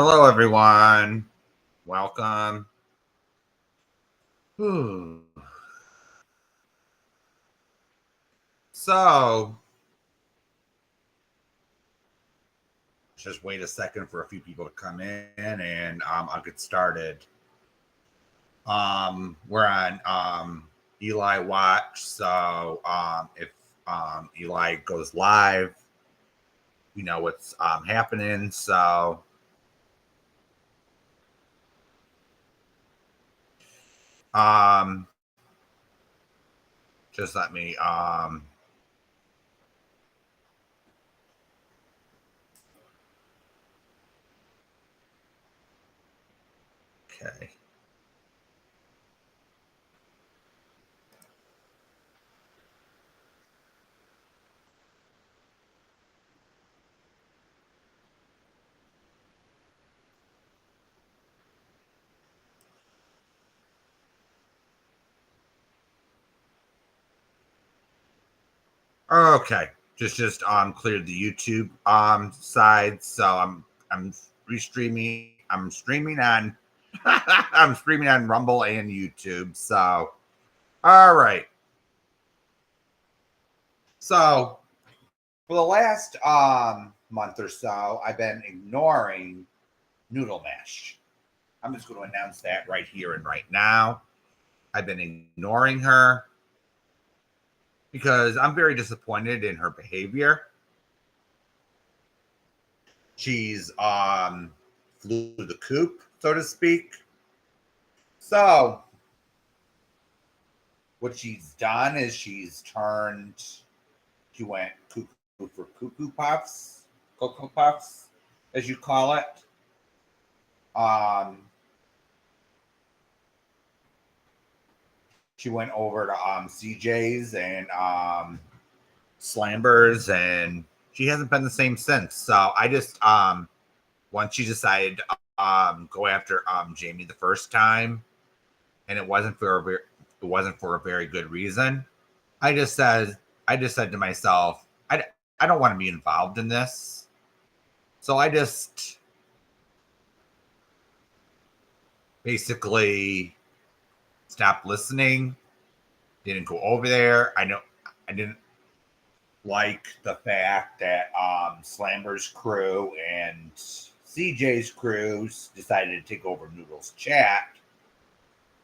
Hello, everyone. Welcome. Whew. So, just wait a second for a few people to come in, and I'll get started. We're on Eli Watch, so if Eli goes live, you know what's happening. So, um, just let me okay. Okay, just cleared the YouTube side, so I'm restreaming. I'm streaming on I'm streaming on Rumble and YouTube. So all right. So for the last month or so, I've been ignoring Noodle Mash. I'm just going to announce that right here and right now. I've been ignoring her because I'm very disappointed in her behavior. She's flew the coop, so to speak. So what she's done is she went cuckoo for cuckoo puffs, cocoa puffs, as you call it. Um, she went over to CJ's and Slambers, and she hasn't been the same since. So I just once she decided to go after Jamie the first time, and it wasn't for a very good reason. I just said I just said to myself, I don't want to be involved in this. So I just basically stopped listening, didn't go over there. I didn't like the fact that Slamber's crew and CJ's crews decided to take over Noodle's chat.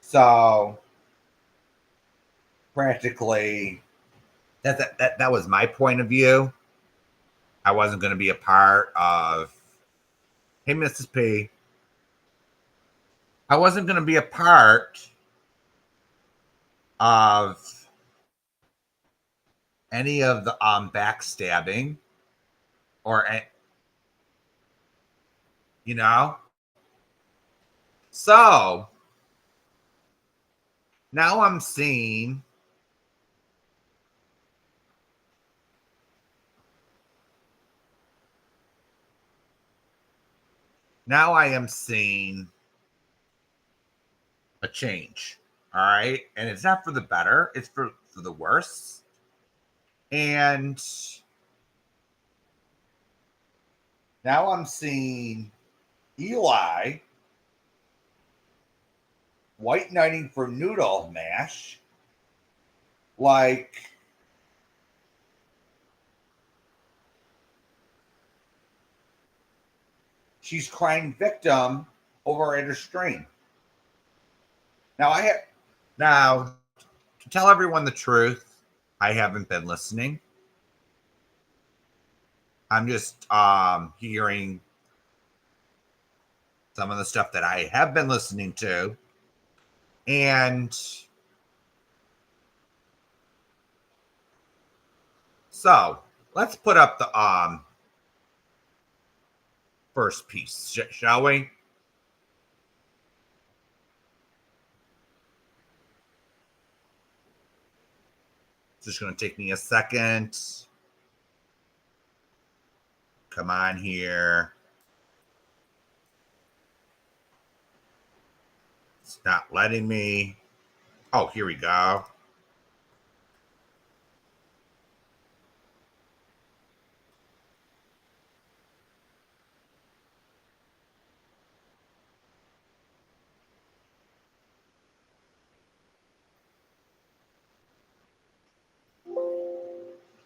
So practically that was my point of view. I wasn't going to be a part of Hey Mrs. P. I wasn't going to be a part of any of the backstabbing or you know. So now I'm seeing now I am seeing a change. All right. And it's not for the better, it's for the worse. And now I'm seeing Eli white knighting for Noodle Mash. Like, she's crying victim over at her stream. Now to tell everyone the truth, I haven't been listening. I'm just hearing some of the stuff that I have been listening to. And so let's put up the first piece, shall we? It's just going to take me a second. Come on here. It's not letting me. Oh, here we go.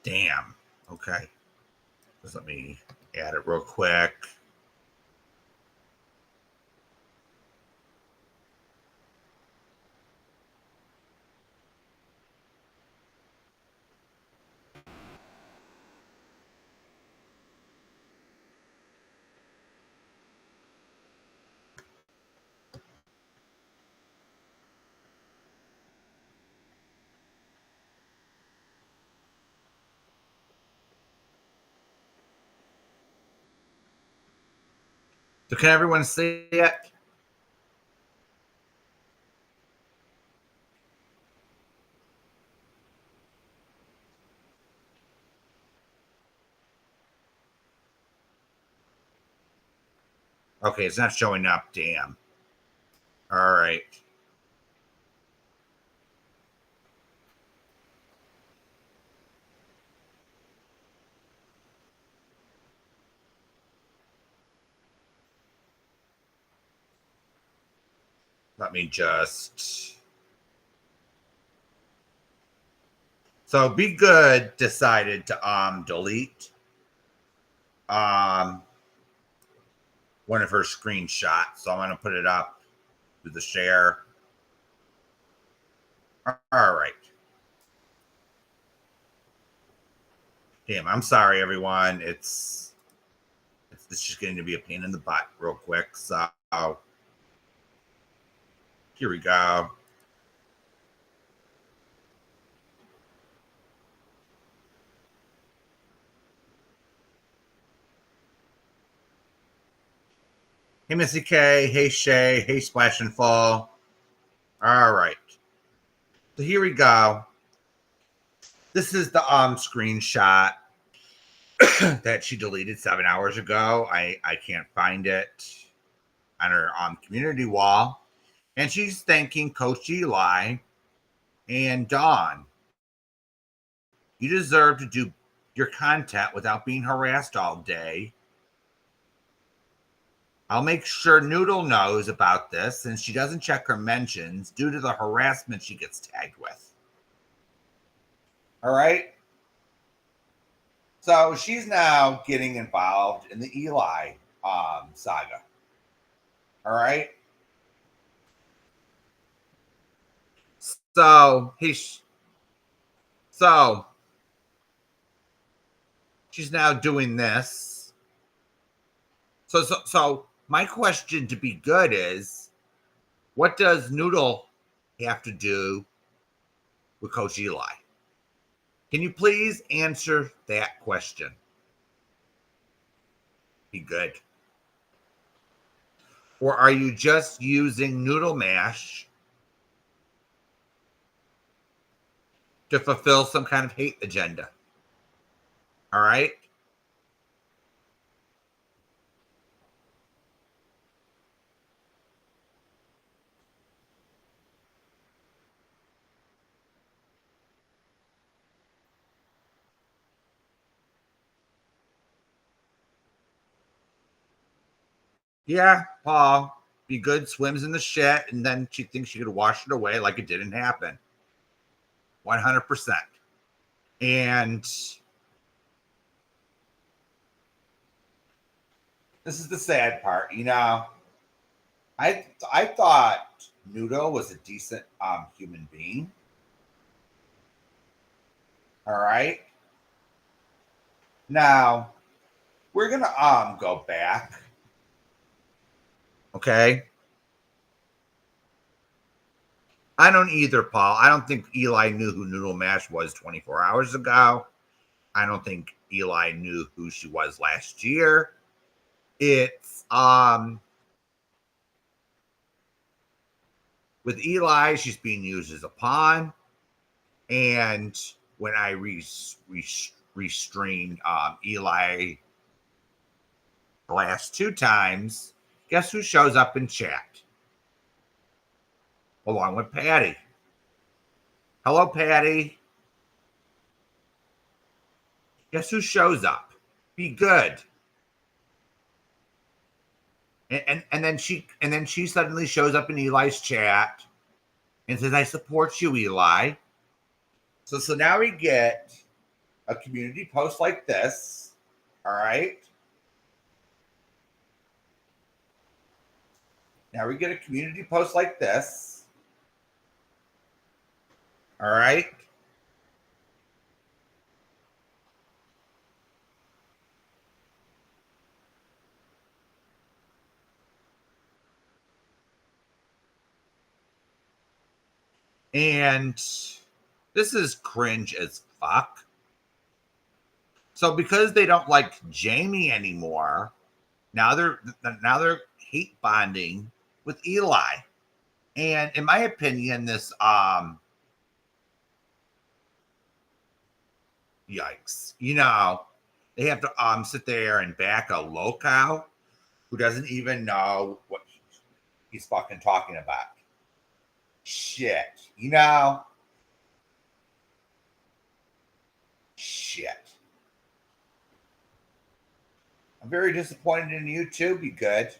Damn. Okay. Just let me add it real quick. So can everyone see it? Okay, it's not showing up. Damn. All right. Let me just. So Be Good decided to delete one of her screenshots. So I'm gonna put it up to the share. All right. Damn, I'm sorry, everyone. It's just getting to be a pain in the butt real quick. So here we go. Hey, Missy K. Hey, Shay. Hey, Splash and Fall. All right. So here we go. This is the screenshot that she deleted 7 hours ago. I can't find it on her community wall. And she's thanking Coach Eli and Dawn. You deserve to do your content without being harassed all day. I'll make sure Noodle knows about this since she doesn't check her mentions due to the harassment she gets tagged with. All right. So she's now getting involved in the Eli saga. All right. So she's now doing this. So my question to Be Good is, what does Noodle have to do with Coach Eli? Can you please answer that question? Be Good. Or are you just using Noodle Mash to fulfill some kind of hate agenda? All right. Yeah, Paul. Be Good swims in the shit, and then she thinks she could wash it away like it didn't happen. 100%. And this is the sad part, I thought Noodle was a decent human being. All right. Now we're gonna go back. Okay. I don't either, Paul. I don't think Eli knew who Noodle Mash was 24 hours ago. I don't think Eli knew who she was last year. It's with Eli, she's being used as a pawn. And when I restreamed Eli the last 2 times, guess who shows up in chat? Along with Patty. Hello, Patty. Guess who shows up? Be Good. And then she suddenly shows up in Eli's chat and says, "I support you, Eli." So now we get a community post like this, all right? Now we get a community post like this, all right? And this is cringe as fuck. So because they don't like Jamie anymore, now they're hate bonding with Eli. And in my opinion, this yikes. You know, they have to sit there and back a loco who doesn't even know what he's fucking talking about. Shit. You know? Shit. I'm very disappointed in you too. Be good.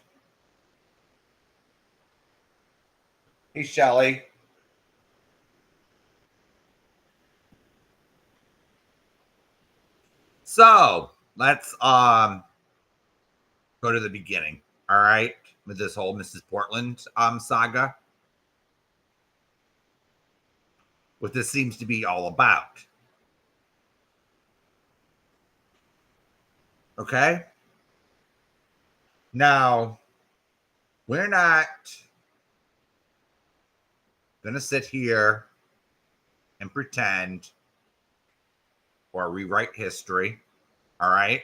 Hey, Shelly. So let's go to the beginning. All right, with this whole Mrs. Portland saga. What this seems to be all about. Okay. Now, we're not going to sit here and pretend or rewrite history. All right.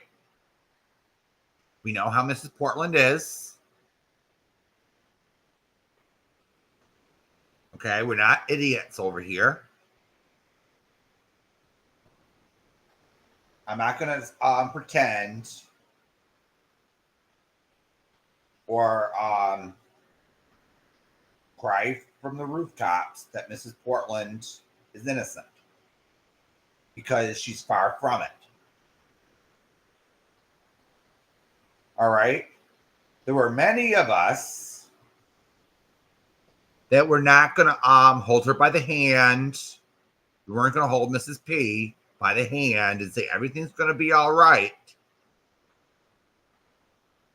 We know how Mrs. Portland is. Okay. We're not idiots over here. I'm not going to pretend or cry from the rooftops that Mrs. Portland is innocent, because she's far from it. All right. There were many of us that were not going to hold her by the hand. We weren't going to hold Mrs. P by the hand and say everything's going to be all right,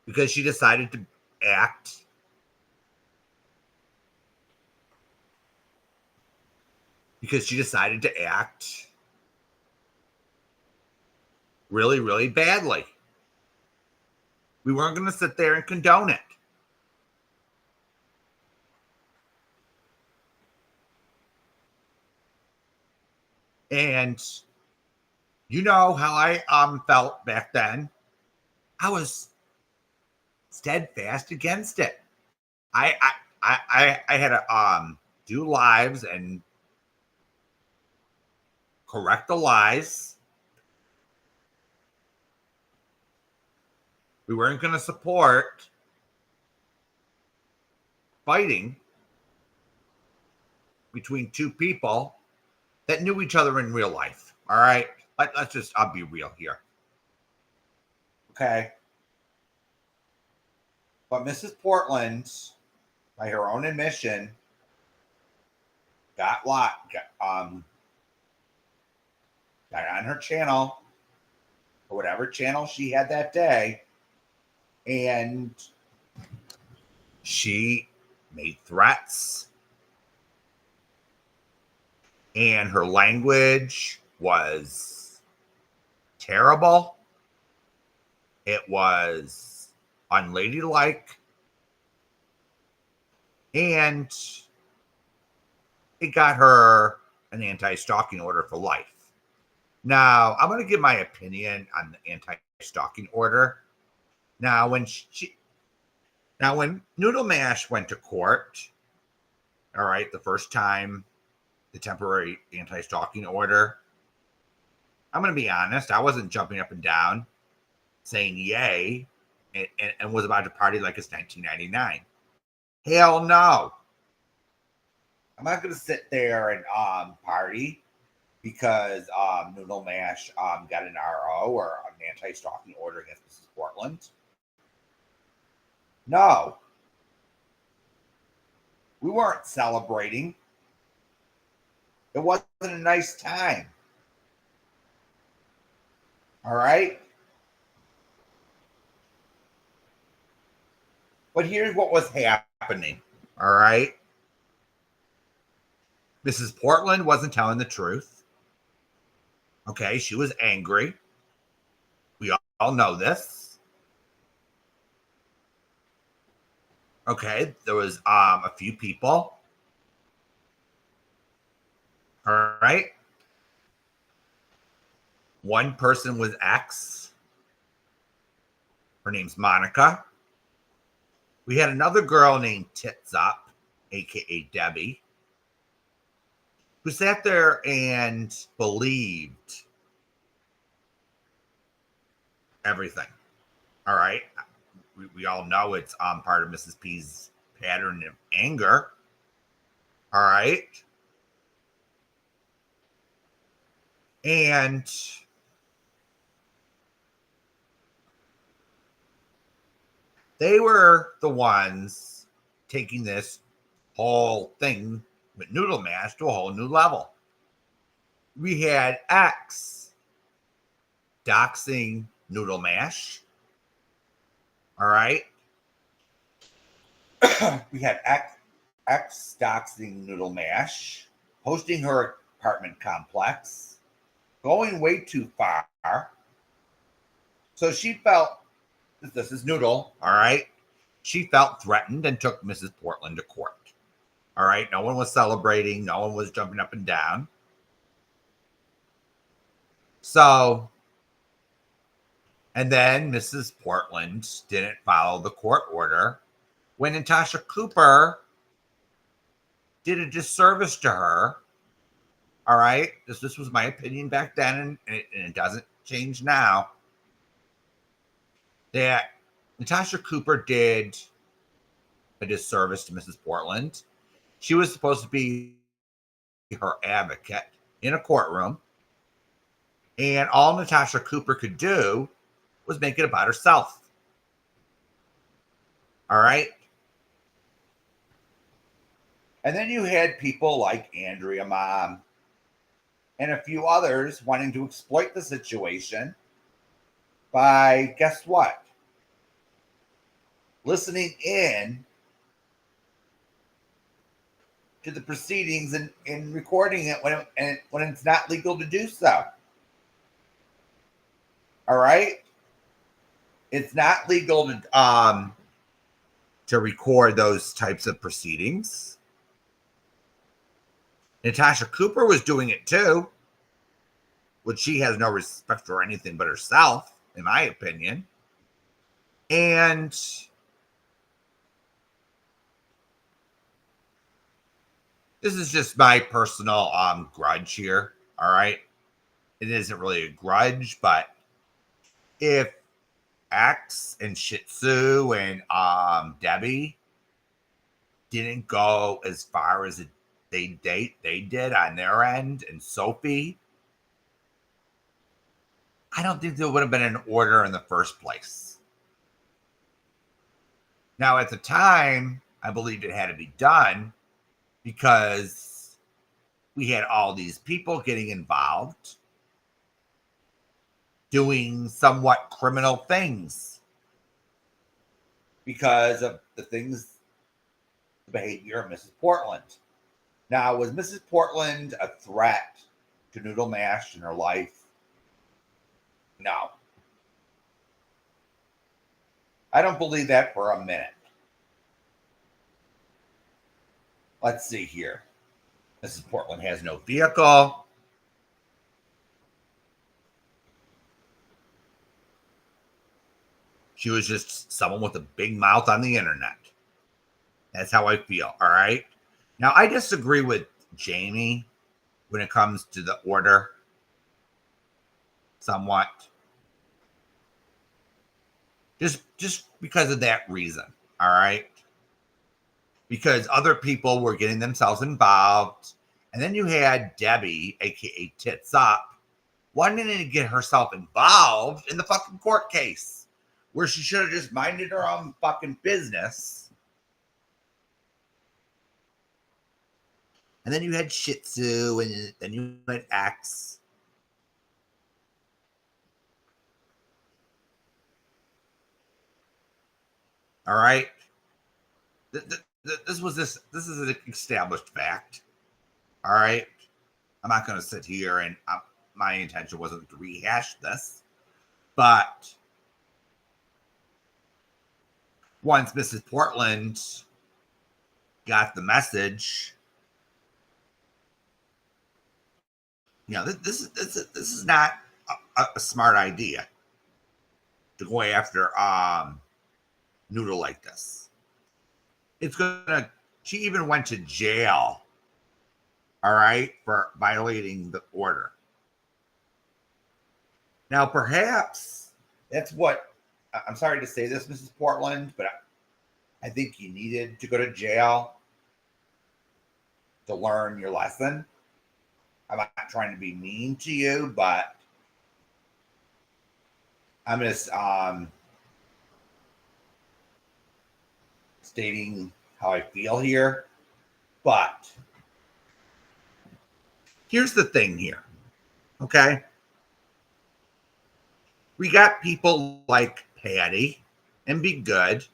because she decided to act really, really badly. We weren't going to sit there and condone it. And you know how I felt back then. I was steadfast against it. I had to do lives and correct the lies. We weren't going to support fighting between two people that knew each other in real life. All right. Let's just, I'll be real here. Okay. But Mrs. Portland, by her own admission, got on her channel, or whatever channel she had that day, and she made threats, and her language was terrible. It was unladylike, and it got her an anti-stalking order for life. Now, I'm going to give my opinion on the anti-stalking order. Now, when Noodle Mash went to court, all right, the first time, the temporary anti-stalking order, I'm going to be honest, I wasn't jumping up and down saying yay and was about to party like it's 1999. Hell no. I'm not going to sit there and party because Noodle Mash got an RO or an anti-stalking order against Mrs. Portland. No. We weren't celebrating. It wasn't a nice time. All right. But here's what was happening. All right. Mrs. Portland wasn't telling the truth. Okay. She was angry. We all know this. Okay. There was a few people. All right. One person was X. Her name's Monica. We had another girl named Tits Up, aka Debbie, who sat there and believed everything. All right. We all know it's part of Mrs. P's pattern of anger. All right. And they were the ones taking this whole thing with Noodle Mash to a whole new level. We had X doxing Noodle Mash. All right. We had X doxing Noodle Mash, hosting her apartment complex, going way too far. So she felt, this is Noodle, all right? She felt threatened and took Mrs. Portland to court. All right. No one was celebrating. No one was jumping up and down. So, and then Mrs. Portland didn't follow the court order when Natasha Cooper did a disservice to her. All right. This was my opinion back then, and it doesn't change now. That Natasha Cooper did a disservice to Mrs. Portland. She was supposed to be her advocate in a courtroom, and all Natasha Cooper could do was make it about herself. All right. And then you had people like Andrea Mom and a few others wanting to exploit the situation by, guess what? Listening in to the proceedings and recording it when it's not legal to do so. All right. It's not legal to record those types of proceedings. Natasha Cooper was doing it too, which she has no respect for anything but herself, in my opinion. And this is just my personal grudge here. All right. It isn't really a grudge, but if X and Shih Tzu and Debbie didn't go as far as they did on their end, and Sophie, I don't think there would have been an order in the first place. Now, at the time, I believed it had to be done because we had all these people getting involved doing somewhat criminal things because of the behavior of Mrs. Portland. Now, was Mrs. Portland a threat to Noodle Mash in her life? No. I don't believe that for a minute. Let's see here. Mrs. Portland has no vehicle. She was just someone with a big mouth on the internet. That's how I feel. All right. Now, I disagree with Jamie when it comes to the order somewhat. Just because of that reason. All right. Because other people were getting themselves involved. And then you had Debbie, aka Tits Up, wanting to get herself involved in the fucking court case where she should have just minded her own fucking business. And then you had Shih Tzu, and then you had X. All right. This is an established fact. All right. I'm not going to sit here and my intention wasn't to rehash this, but once Mrs. Portland got the message, this is not a smart idea to go after Noodle like this. It's gonna. She even went to jail. All right, for violating the order. Now, perhaps that's what. I'm sorry to say this, Mrs. Portland, but I think you needed to go to jail to learn your lesson. I'm not trying to be mean to you, but I'm just stating how I feel here. But here's the thing here, okay? We got people like Patty and Be Good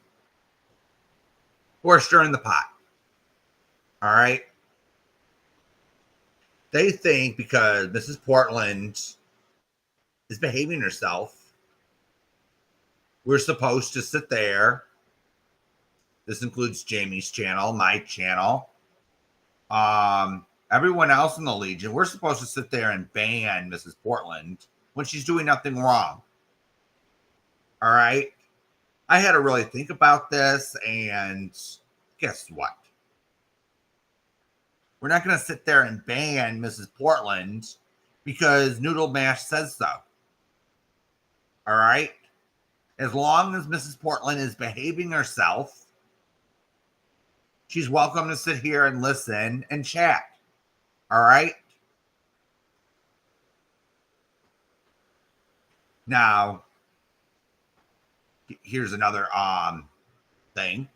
who are stirring the pot. All right? They think because Mrs. Portland is behaving herself, we're supposed to sit there. This includes Jamie's channel, my channel, everyone else in the Legion. We're supposed to sit there and ban Mrs. Portland when she's doing nothing wrong. All right. I had to really think about this, and guess what? We're not going to sit there and ban Mrs. Portland because Noodle Mash says so. All right. As long as Mrs. Portland is behaving herself, she's welcome to sit here and listen and chat. All right. Now, here's another thing.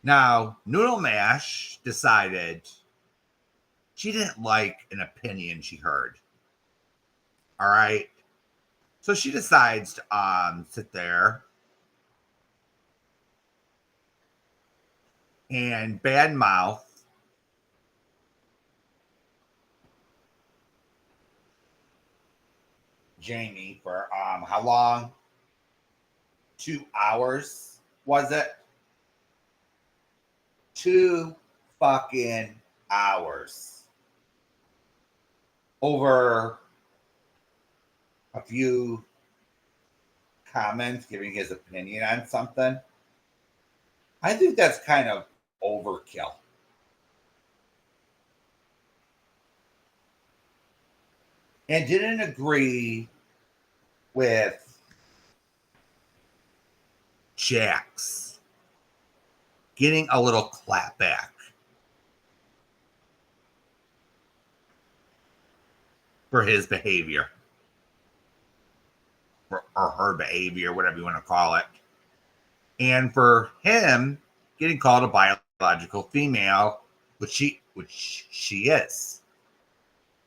Now, Noodle Mash decided she didn't like an opinion she heard. All right. So she decides to sit there and badmouth Jamie for how long? 2 hours, was it? 2 fucking hours over a few comments giving his opinion on something. I think that's kind of overkill. And didn't agree with Jax getting a little clap back for his behavior, or her behavior, whatever you want to call it, and for him getting called a biological female, which she is.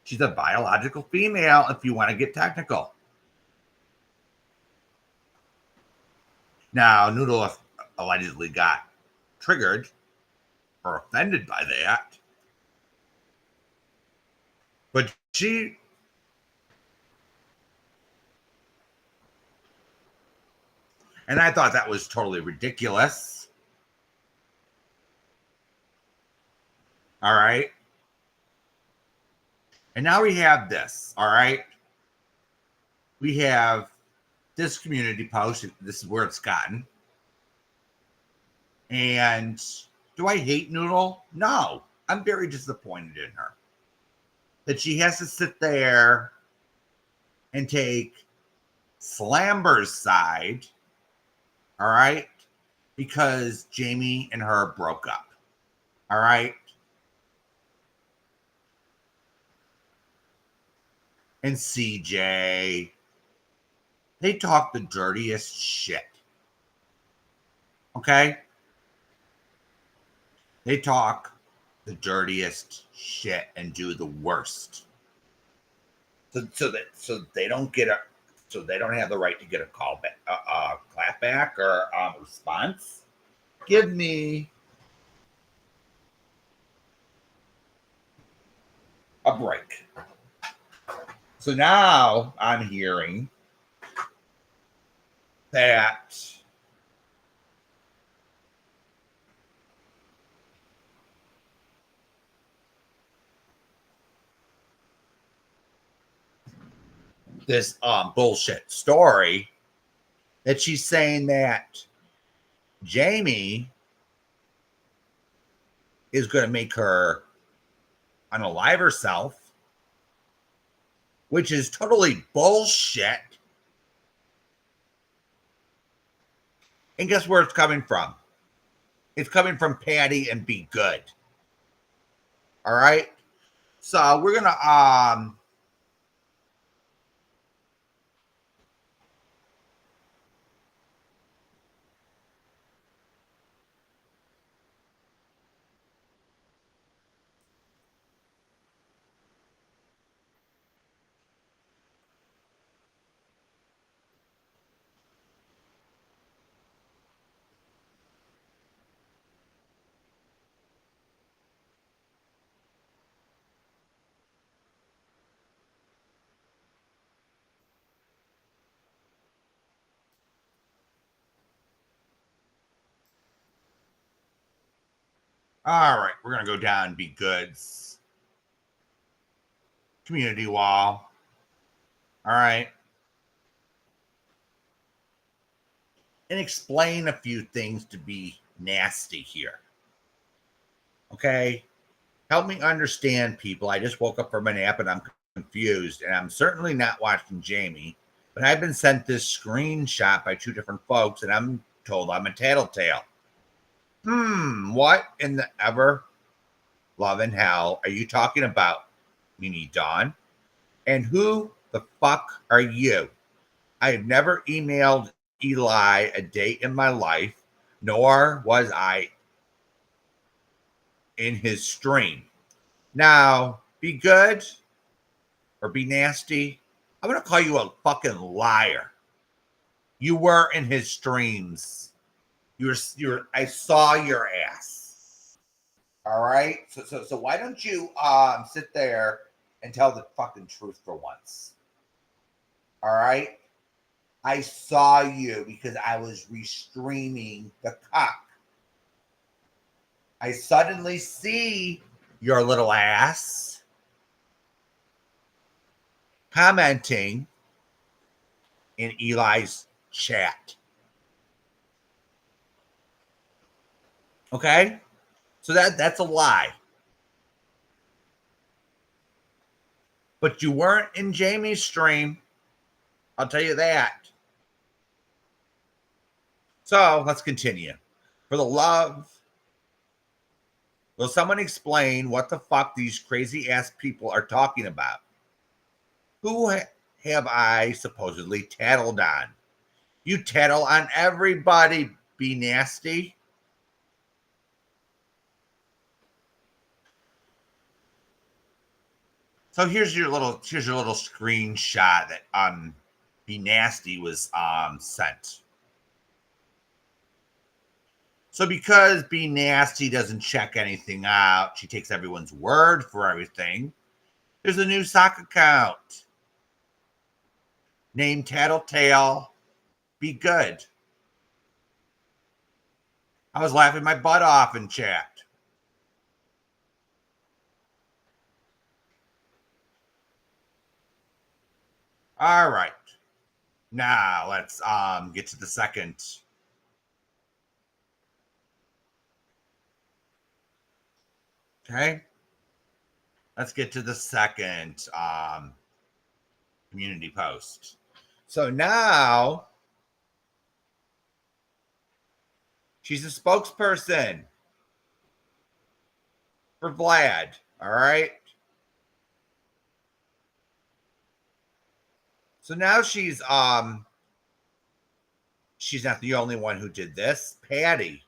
She's a biological female if you want to get technical. Now, Noodle allegedly got triggered or offended by that. But and I thought that was totally ridiculous. All right. And now we have this. All right. We have this community post. This is where it's gotten. And do I hate Noodle? No. I'm very disappointed in her. That she has to sit there and take Slamber's side. All right. Because Jamie and her broke up. All right. And CJ, they talk the dirtiest shit. Okay? They talk the dirtiest shit and do the worst. So they don't get so they don't have the right to get a call back, clap back, or response. Give me a break. So now I'm hearing that this bullshit story that she's saying that Jamie is going to make her unalive herself, which is totally bullshit. And guess where it's coming from? It's coming from Patty and Be Good. All right. So we're gonna all right, we're gonna go down Be Good's community wall. All right. And explain a few things to Be Nasty here. Okay. Help me understand, people. I just woke up from a nap and I'm confused, and I'm certainly not watching Jamie, but I've been sent this screenshot by two different folks, and I'm told I'm a tattletale. What in the ever love and hell are you talking about, Mini Dawn? And who the fuck are you? I have never emailed Eli a day in my life, nor was I in his stream. Now, Be Good or Be Nasty, I'm going to call you a fucking liar. You were in his streams. I saw your ass. All right? So why don't you sit there and tell the fucking truth for once? All right? I saw you because I was restreaming the cock. I suddenly see your little ass commenting in Eli's chat. Okay? So that's a lie. But you weren't in Jamie's stream. I'll tell you that. So let's continue. For the love, will someone explain what the fuck these crazy ass people are talking about? Who have I supposedly tattled on? You tattle on everybody, Be Nasty. So here's your little screenshot that Be Nasty was sent. So because Be Nasty doesn't check anything out, she takes everyone's word for everything. There's a new sock account named Tattletale Be Good. I was laughing my butt off in chat. All right. Now let's get to the second. Okay. Let's get to the second community post. So now she's a spokesperson for Vlad. All right. So now she's not the only one who did this. Patty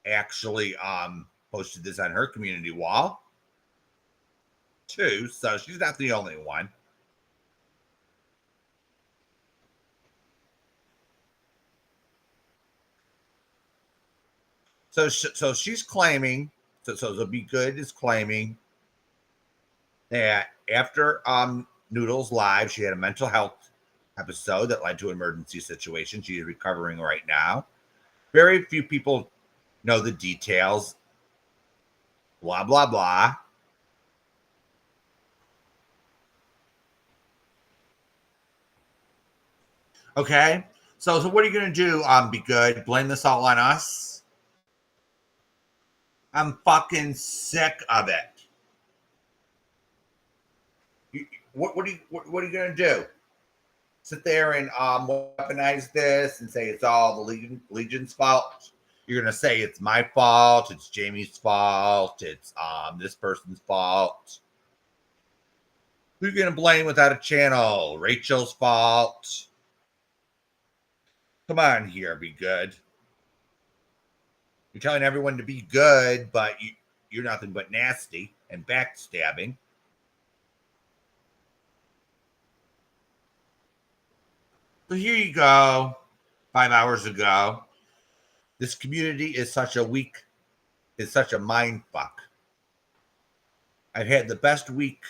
actually posted this on her community wall too. So she's not the only one. So she's claiming, so Be Good is claiming that after Noodles live, she had a mental health episode that led to an emergency situation. She is recovering right now. Very few people know the details. Blah blah blah. Okay. So what are you gonna do? Be Good. Blame this all on us? I'm fucking sick of it. What are you gonna do? Sit there and weaponize this and say it's all the Legion's fault? You're gonna say it's my fault, it's Jamie's fault, it's this person's fault. Who are you gonna blame without a channel? Rachel's fault. Come on here, Be Good. You're telling everyone to be good, but you're nothing but nasty and backstabbing. So here you go. 5 hours ago, this community is such a mind fuck. I've had the best week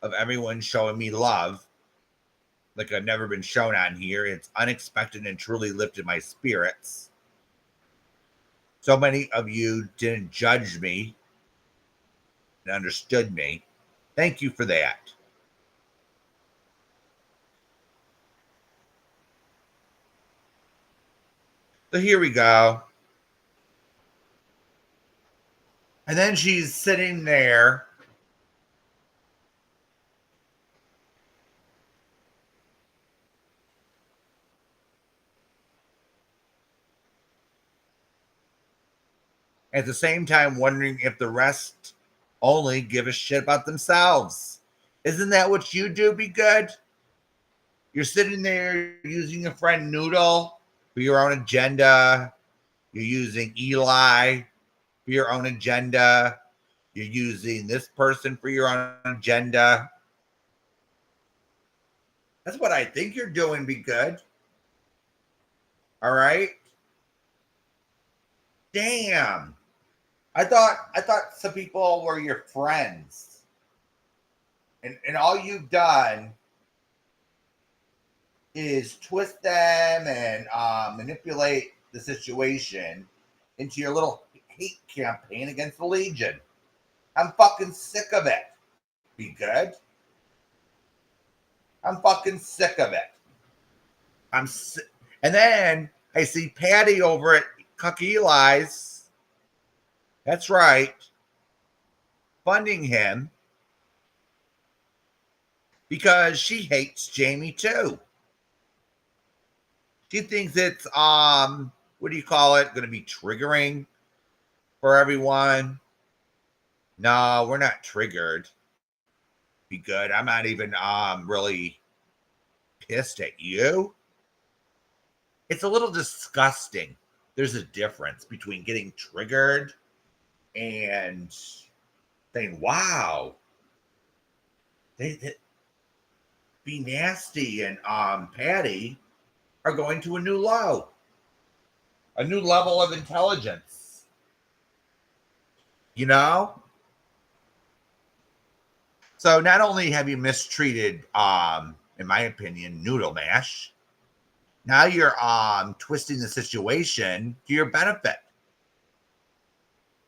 of everyone showing me love like I've never been shown on here. It's unexpected and truly lifted my spirits. So many of you didn't judge me and understood me. Thank you for that. So here we go. And then she's sitting there. At the same time, wondering if the rest only give a shit about themselves. Isn't that what you do, Be Good? You're sitting there using your friend Noodle for your own agenda. You're using Eli for your own agenda. You're using this person for your own agenda. That's what I think you're doing, Be Good. All right. Damn. I thought some people were your friends. And all you've done is twist them and manipulate the situation into your little hate campaign against the Legion. I'm fucking sick of it. Be Good. I'm fucking sick of it. And then I see Patty over at Cuck Eli's. That's right. Funding him because she hates Jamie too. She thinks it's what do you call it? Going to be triggering for everyone. No, we're not triggered. Be Good. I'm not even really pissed at you. It's a little disgusting. There's a difference between getting triggered and saying, wow, they Be Nasty and Patty are going to a new low, a new level of intelligence. You know? So not only have you mistreated, in my opinion, Noodle Mash, now you're twisting the situation to your benefit.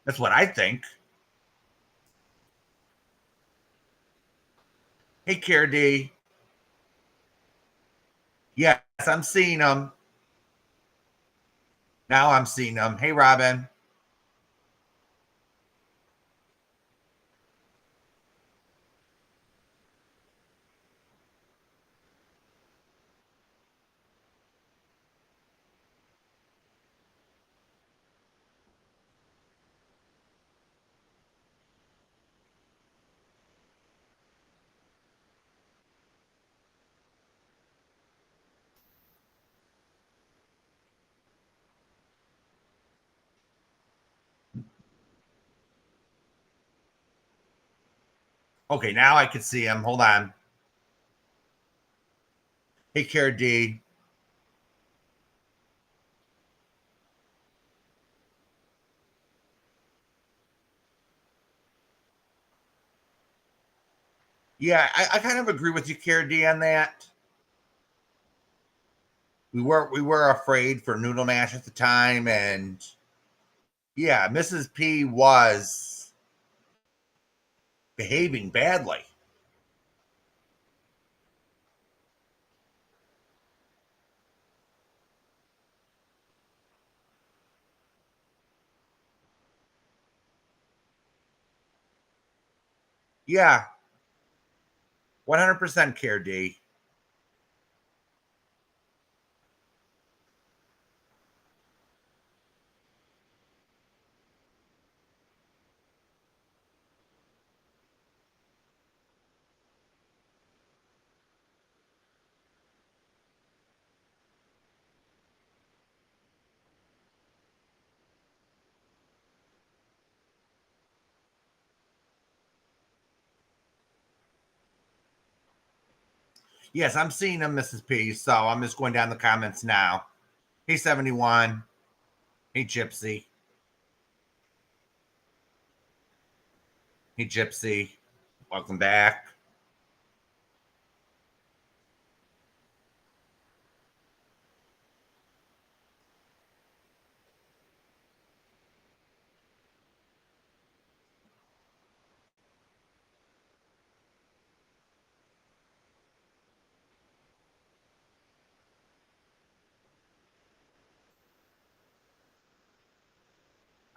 That's what I think. Hey, Care D. Yes, I'm seeing them. Now I'm seeing them. Hey, Robin. Okay, now I can see him. Hold on. Hey, Care D. Yeah, I kind of agree with you, Cara D, on that. We were afraid for Noodle Mash at the time, and yeah, Mrs. P was behaving badly. Yeah, 100% Care D. Yes, I'm seeing him, Mrs. P. So I'm just going down the comments now. Hey, 71. Hey, Gypsy. Hey, Gypsy. Welcome back.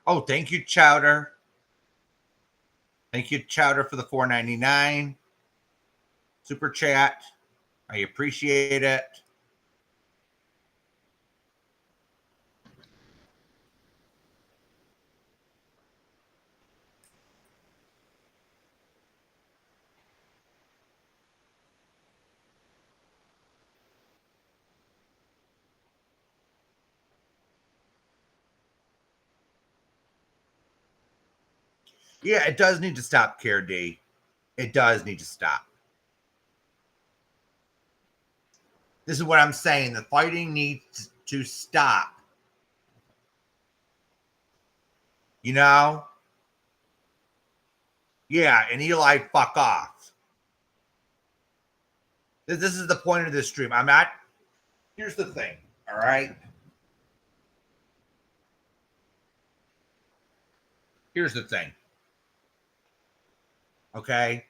Oh, thank you, Chowder. Thank you, Chowder, for the 4.99 super chat. I appreciate it. Yeah, it does need to stop, Care D. It does need to stop. This is what I'm saying. The fighting needs to stop. You know? Yeah, and Eli, fuck off. This is the point of this stream. I'm not. Here's the thing. All right. Here's the thing. Okay.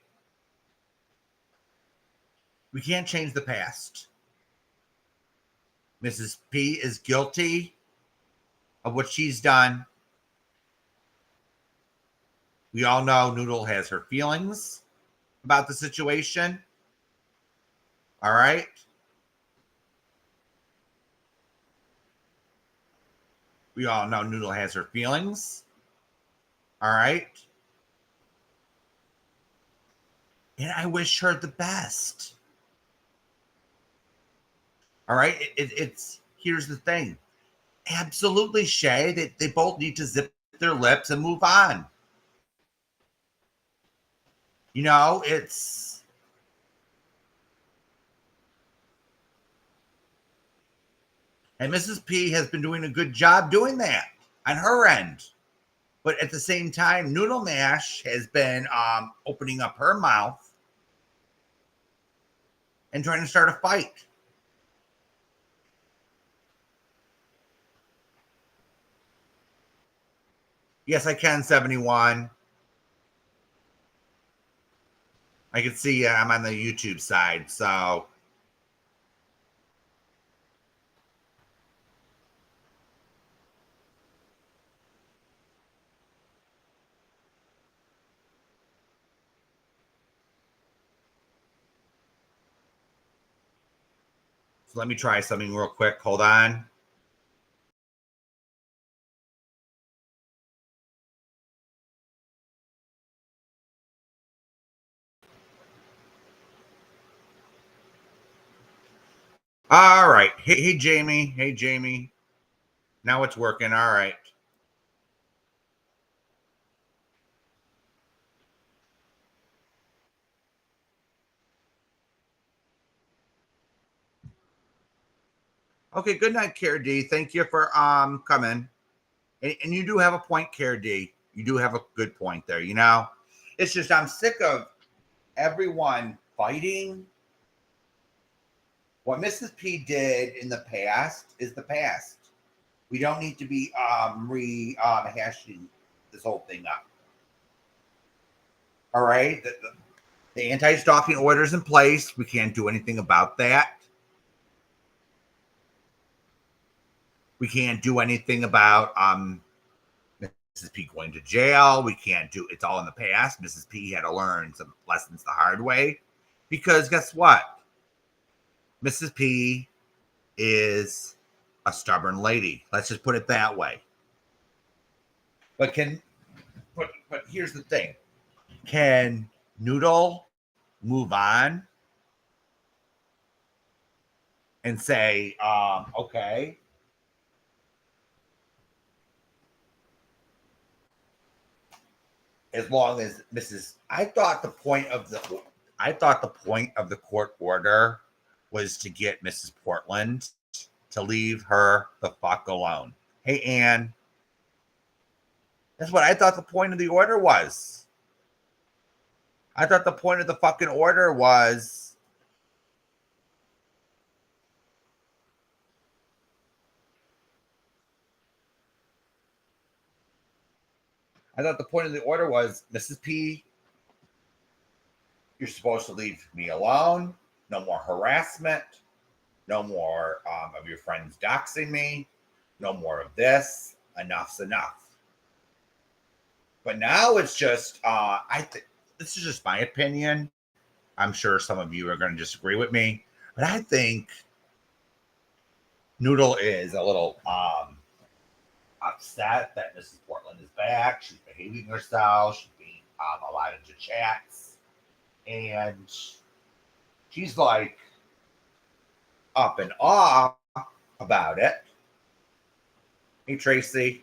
We can't change the past. Mrs. P is guilty of what she's done. We all know Noodle has her feelings about the situation. All right. We all know Noodle has her feelings. All right. And I wish her the best. All right. It's here's the thing. Absolutely, Shay. They both need to zip their lips and move on. You know, it's and Mrs. P has been doing a good job doing that on her end. But at the same time, Noodle Mash has been opening up her mouth and trying to start a fight. Yes, I can, 71. I can see I'm on the YouTube side, so let me try something real quick. Hold on. All right. Hey, Jamie. Hey, Jamie. Now it's working. All right. Okay. Good night, Care D. Thank you for coming. And you do have a point, Care D. You do have a good point there. You know, it's just I'm sick of everyone fighting. What Mrs. P did in the past is the past. We don't need to be rehashing this whole thing up. All right, the anti-stalking order is in place. We can't do anything about that. We can't do anything about Mrs. P going to jail. We can't do it's all in the past. Mrs. P had to learn some lessons the hard way because guess what? Mrs. P is a stubborn lady. Let's just put it that way. But here's the thing. Can Noodle move on and say, okay, as long as I thought the point of the court order was to get Mrs. Portland to leave her the fuck alone. Hey, Anne. That's what I thought the point of the order was. I thought the point of the fucking order was Mrs. P, you're supposed to leave me alone. No more harassment. No more of your friends doxing me. No more of this. Enough's enough. But now it's just, I think this is just my opinion. I'm sure some of you are going to disagree with me, but I think Noodle is a little upset that Mrs. Portland is back. She's behaving herself. She's being allowed into chats, and she's like up and off about it. Hey, Tracy.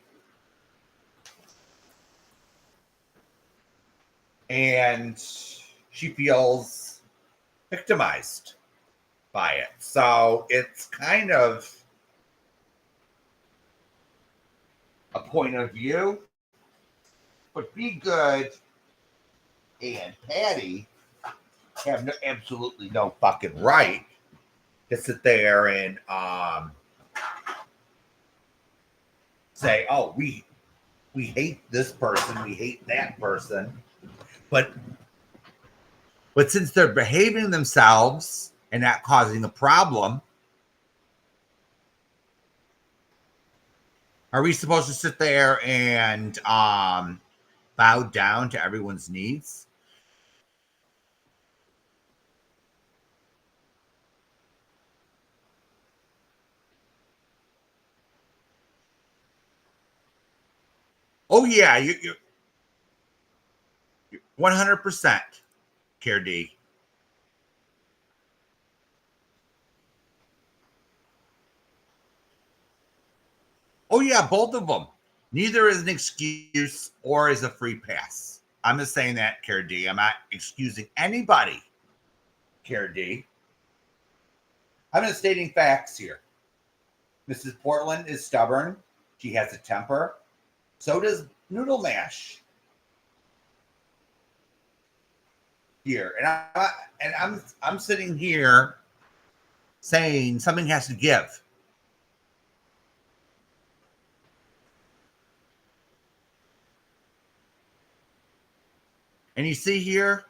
And she feels victimized by it. So it's kind of a point of view. But Be Good and Patty have absolutely no fucking right to sit there and say, oh, we hate this person, we hate that person. But since they're behaving themselves and not causing a problem, are we supposed to sit there and bow down to everyone's needs? Oh yeah, you're 100%, Care D. Oh yeah, both of them. Neither is an excuse or is a free pass. I'm just saying that, Care D. I'm not excusing anybody, Care D. I'm just stating facts here. Mrs. Portland is stubborn. She has a temper. So does Noodle Mash. Here, and I'm sitting here saying something has to give. And you see here,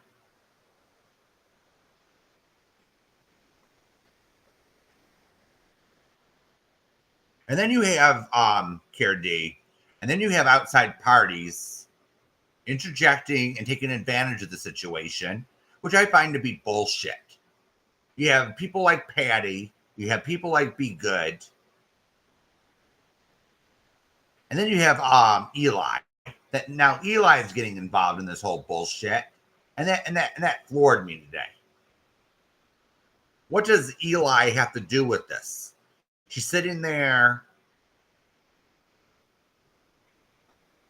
and then you have Care D, and then you have outside parties interjecting and taking advantage of the situation, which I find to be bullshit. You have people like Patty, you have people like Be Good, and then you have Eli. That now Eli is getting involved in this whole bullshit, and that floored me today. What does Eli have to do with this? She's sitting there.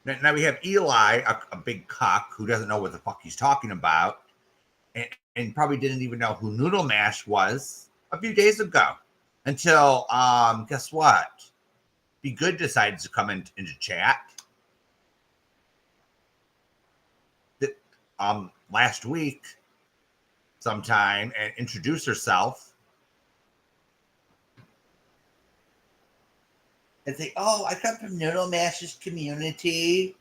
Now we have Eli, a big cock who doesn't know what the fuck he's talking about, and probably didn't even know who Noodle Mash was a few days ago. Until, guess what? Be Good decides to come into chat. Last week, sometime and introduce herself and say, "Oh, I come from Noodle Masters community,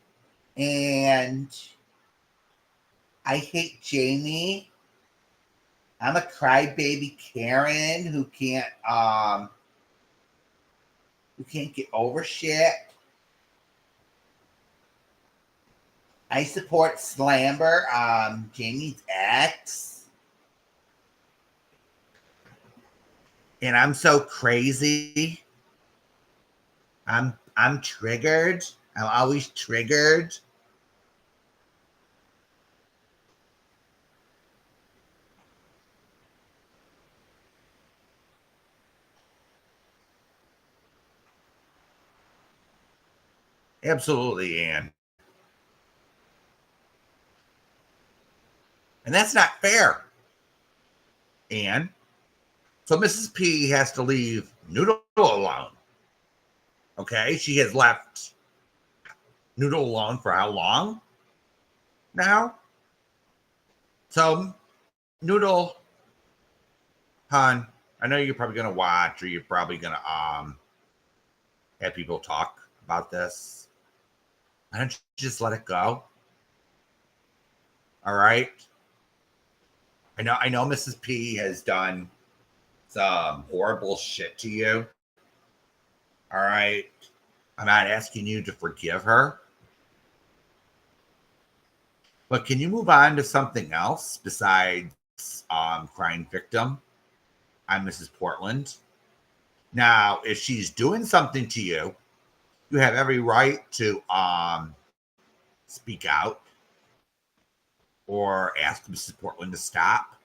and I hate Jamie. I'm a crybaby Karen who can't get over shit. I support Slamber, Jamie's ex. And I'm so crazy. I'm triggered. I'm always triggered." Absolutely, Anne. And that's not fair, Anne. So Mrs. P has to leave Noodle alone. Okay, she has left Noodle alone for how long now? So, Noodle, hon, I know you're probably gonna watch, or you're probably gonna have people talk about this. Why don't you just let it go? All right. I know Mrs. P has done some horrible shit to you. All right. I'm not asking you to forgive her. But can you move on to something else besides crying victim? I'm Mrs. Portland. Now, if she's doing something to you, you have every right to speak out or ask Mrs. Portland to stop.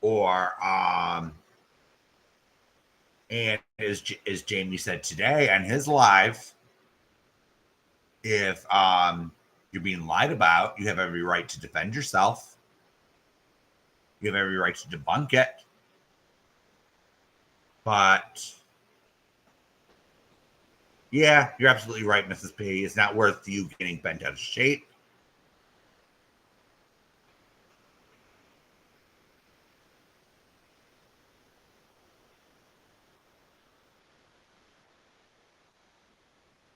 Or and as Jamie said today on his live, if you're being lied about, you have every right to defend yourself. You have every right to debunk it. But yeah, you're absolutely right, Mrs. P. It's not worth you getting bent out of shape.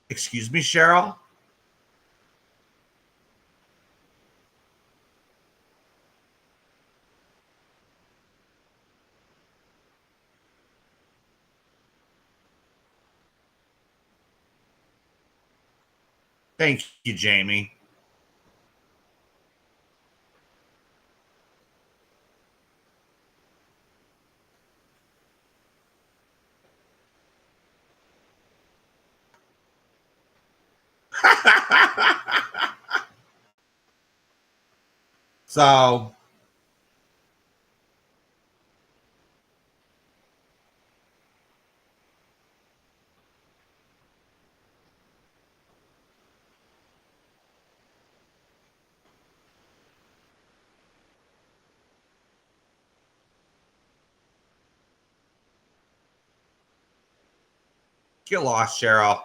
Excuse me, Cheryl? Thank you, Jamie. So, get lost, Cheryl.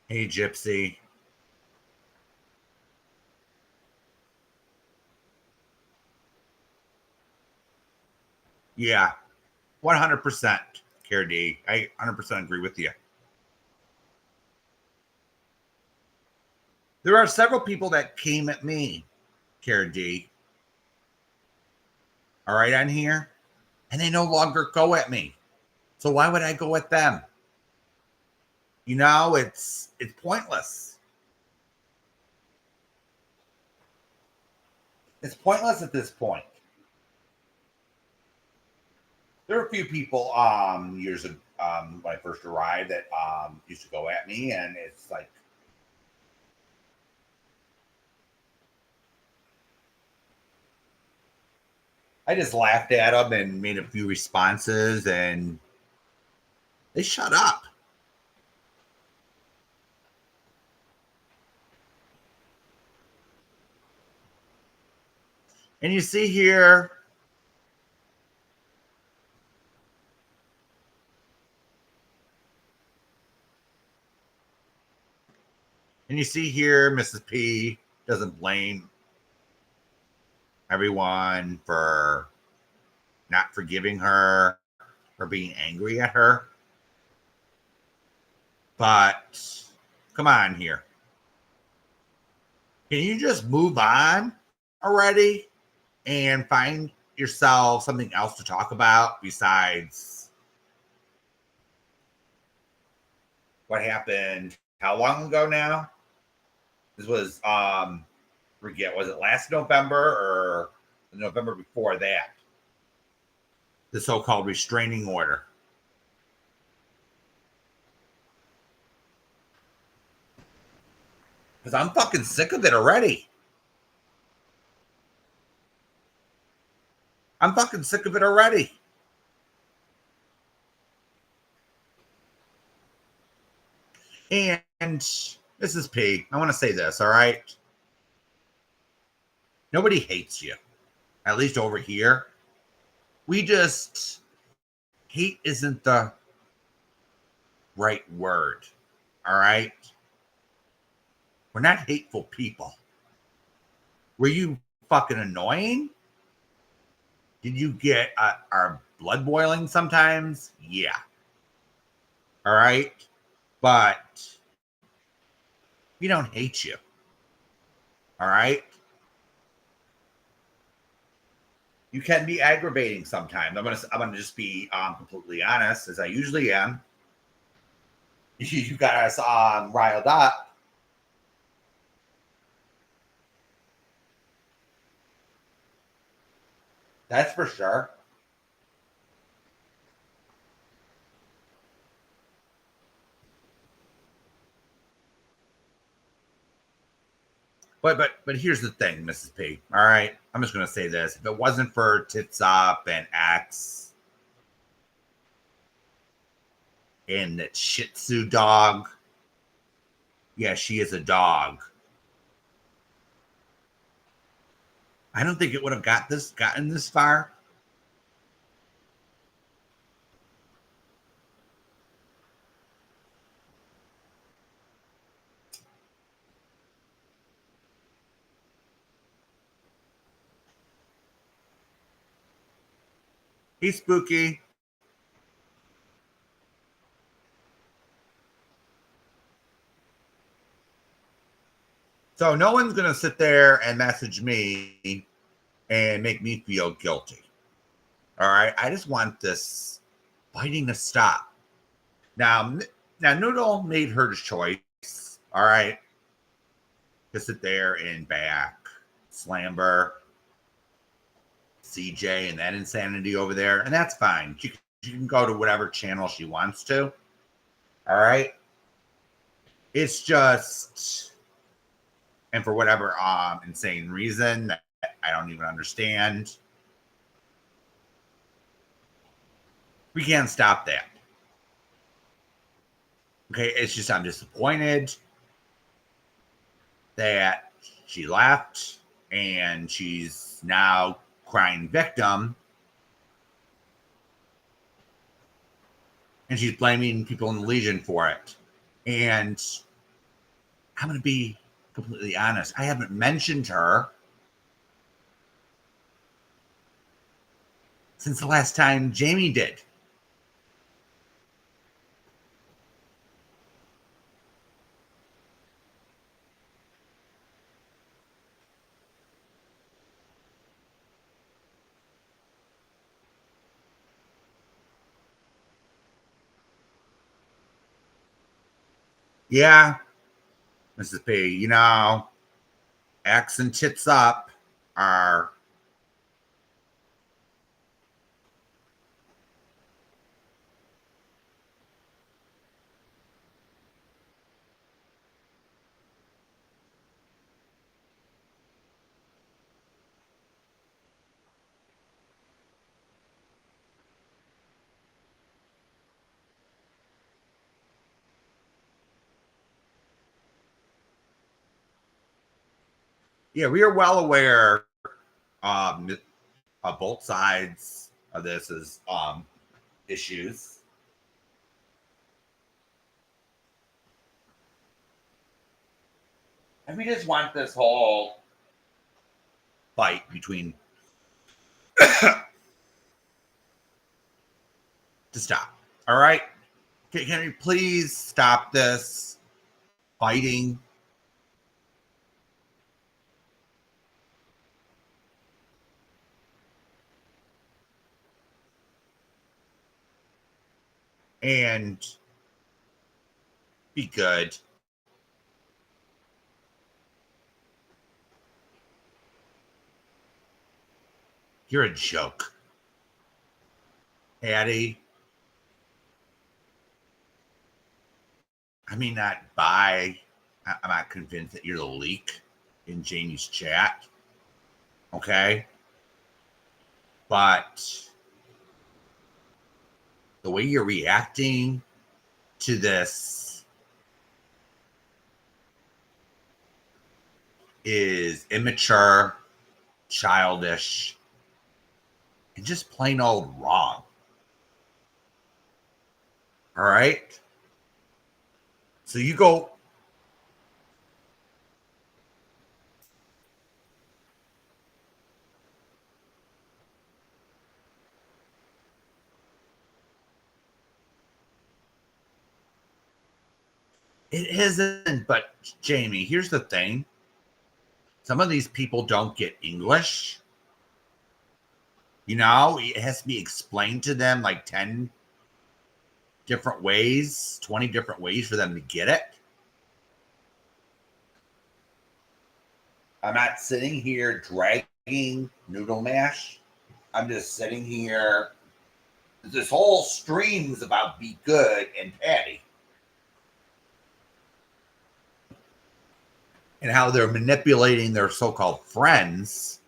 Hey, Gypsy. Yeah, 100%, Care D. I 100% agree with you. There are several people that came at me, Care D, all right, on here, and they no longer go at me. So why would I go at them? It's pointless. It's pointless at this point. There were a few people years ago when I first arrived that used to go at me, and it's like I just laughed at them and made a few responses, and they shut up. And you see here, Mrs. P doesn't blame everyone for not forgiving her, for being angry at her. But come on here. Can you just move on already and find yourself something else to talk about besides what happened how long ago now? This was forget, was it last November or the November before that? The so-called restraining order. Because I'm fucking sick of it already. I'm fucking sick of it already. And Mrs. P, I want to say this, all right? Nobody hates you, at least over here. We just, hate isn't the right word, all right? We're not hateful people. Were you fucking annoying? Did you get our blood boiling sometimes? Yeah. All right. But we don't hate you. All right. You can be aggravating sometimes. I'm gonna just be completely honest, as I usually am. You got us riled up. That's for sure. But here's the thing, Mrs. P. All right, I'm just gonna say this: if it wasn't for Tits Up and X and that Shih Tzu dog, yeah, she is a dog. I don't think it would have gotten this far. He's spooky. So no one's gonna sit there and message me and make me feel guilty. All right. I just want this fighting to stop. Now, now Noodle made her choice. All right. To sit there and back Slamber, CJ, and that insanity over there. And that's fine. She can go to whatever channel she wants to. All right. It's just, and for whatever insane reason that I don't even understand, we can't stop that. Okay, it's just I'm disappointed that she left and she's now crying victim. And she's blaming people in the Legion for it. And I'm going to be completely honest. I haven't mentioned her since the last time Jamie did. Yeah, Mrs. P, you know, X and Tits Up are yeah, we are well aware um, of both sides of this as issues. And we just want this whole fight between to stop. All right. Can you please stop this fighting? And be good. You're a joke. Addie, I may not buy, I'm not convinced that you're the leak in Jamie's chat. Okay. But the way you're reacting to this is immature, childish, and just plain old wrong. All right. So you go. It isn't, but Jamie, here's the thing. Some of these people don't get English. You know, it has to be explained to them like 10 different ways, 20 different ways for them to get it. I'm not sitting here dragging Noodle Mash. I'm just sitting here. This whole stream is about Be Good and Patty and how they're manipulating their so-called friends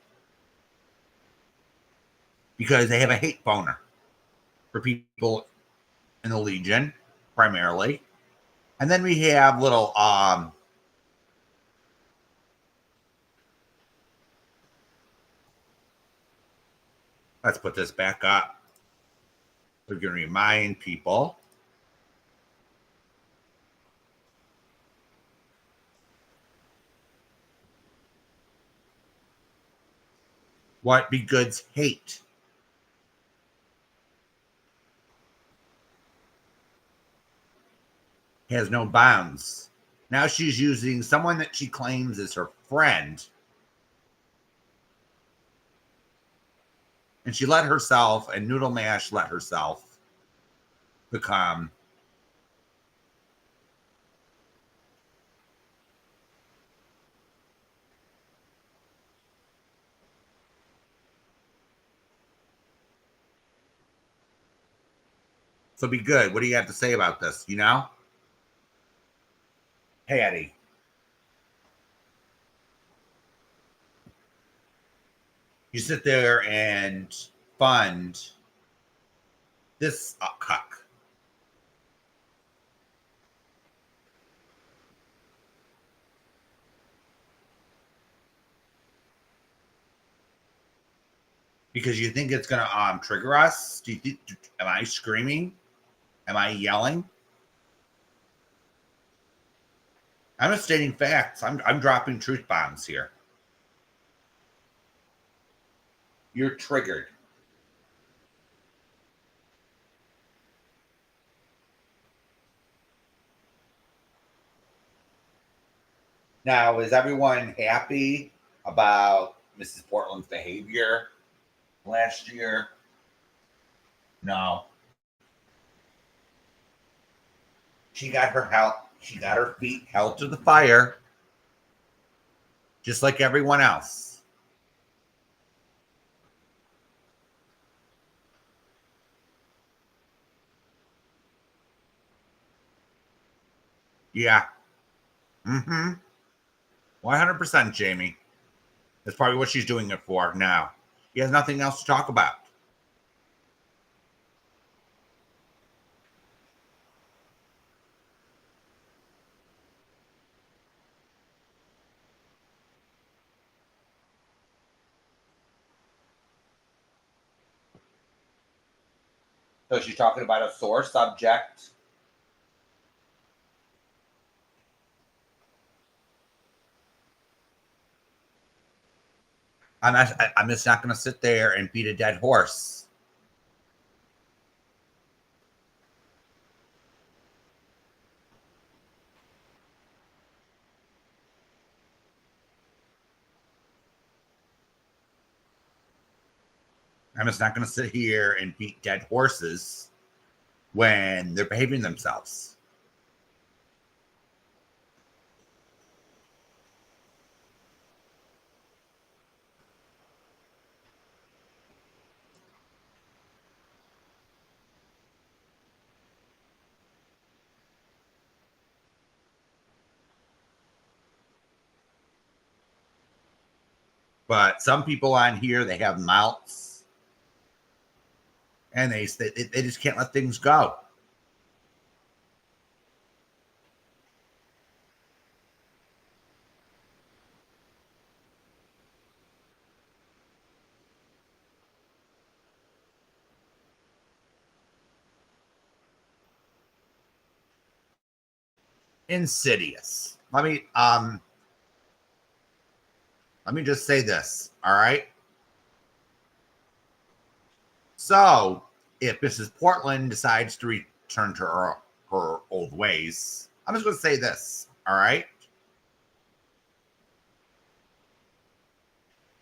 because they have a hate boner for people in the Legion, primarily. And then we have little let's put this back up. We're going to remind people what Be Good's hate. Has no bounds. Now she's using someone that she claims is her friend. And she let herself, and Noodle Mash let herself become so Be Good. What do you have to say about this? You know? Patty. You sit there and fund this cuck. Because you think it's going to trigger us? Do you think, am I screaming? Am I yelling? I'm just stating facts. I'm dropping truth bombs here. You're triggered. Now, is everyone happy about Mrs. Portland's behavior last year? No. She got her feet held to the fire, just like everyone else. Yeah. Mm-hmm. 100%, Jamie. That's probably what she's doing it for now. He has nothing else to talk about. So she's talking about a sore subject. I'm just not going to sit there and beat a dead horse. I'm just not going to sit here and beat dead horses when they're behaving themselves. But some people on here, they have mouths and they just can't let things go. Insidious. Let me just say this, all right? So, if Mrs. Portland decides to return to her old ways, I'm just going to say this, all right?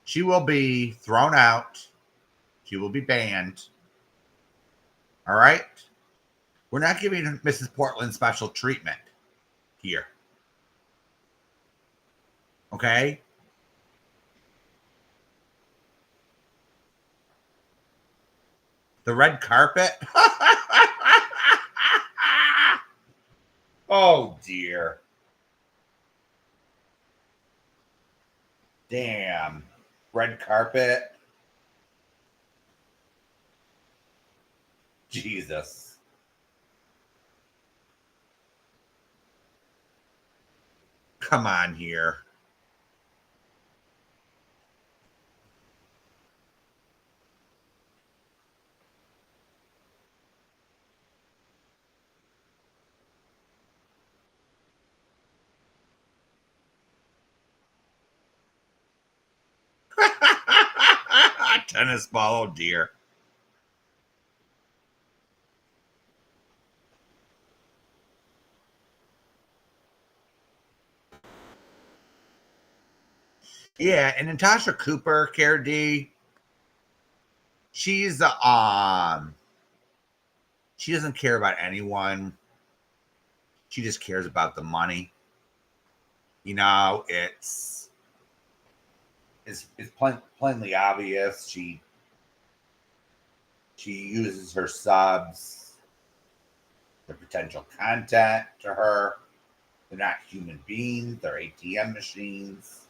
She will be thrown out. She will be banned. All right? We're not giving Mrs. Portland special treatment here. Okay? The red carpet? Oh, dear. Damn. Red carpet? Jesus. Come on here. Tennis ball, oh dear. Yeah, and Natasha Cooper, Cara D, she's she doesn't care about anyone. She just cares about the money. You know, it's plainly obvious. She uses her subs, the potential content to her. They're not human beings, they're ATM machines.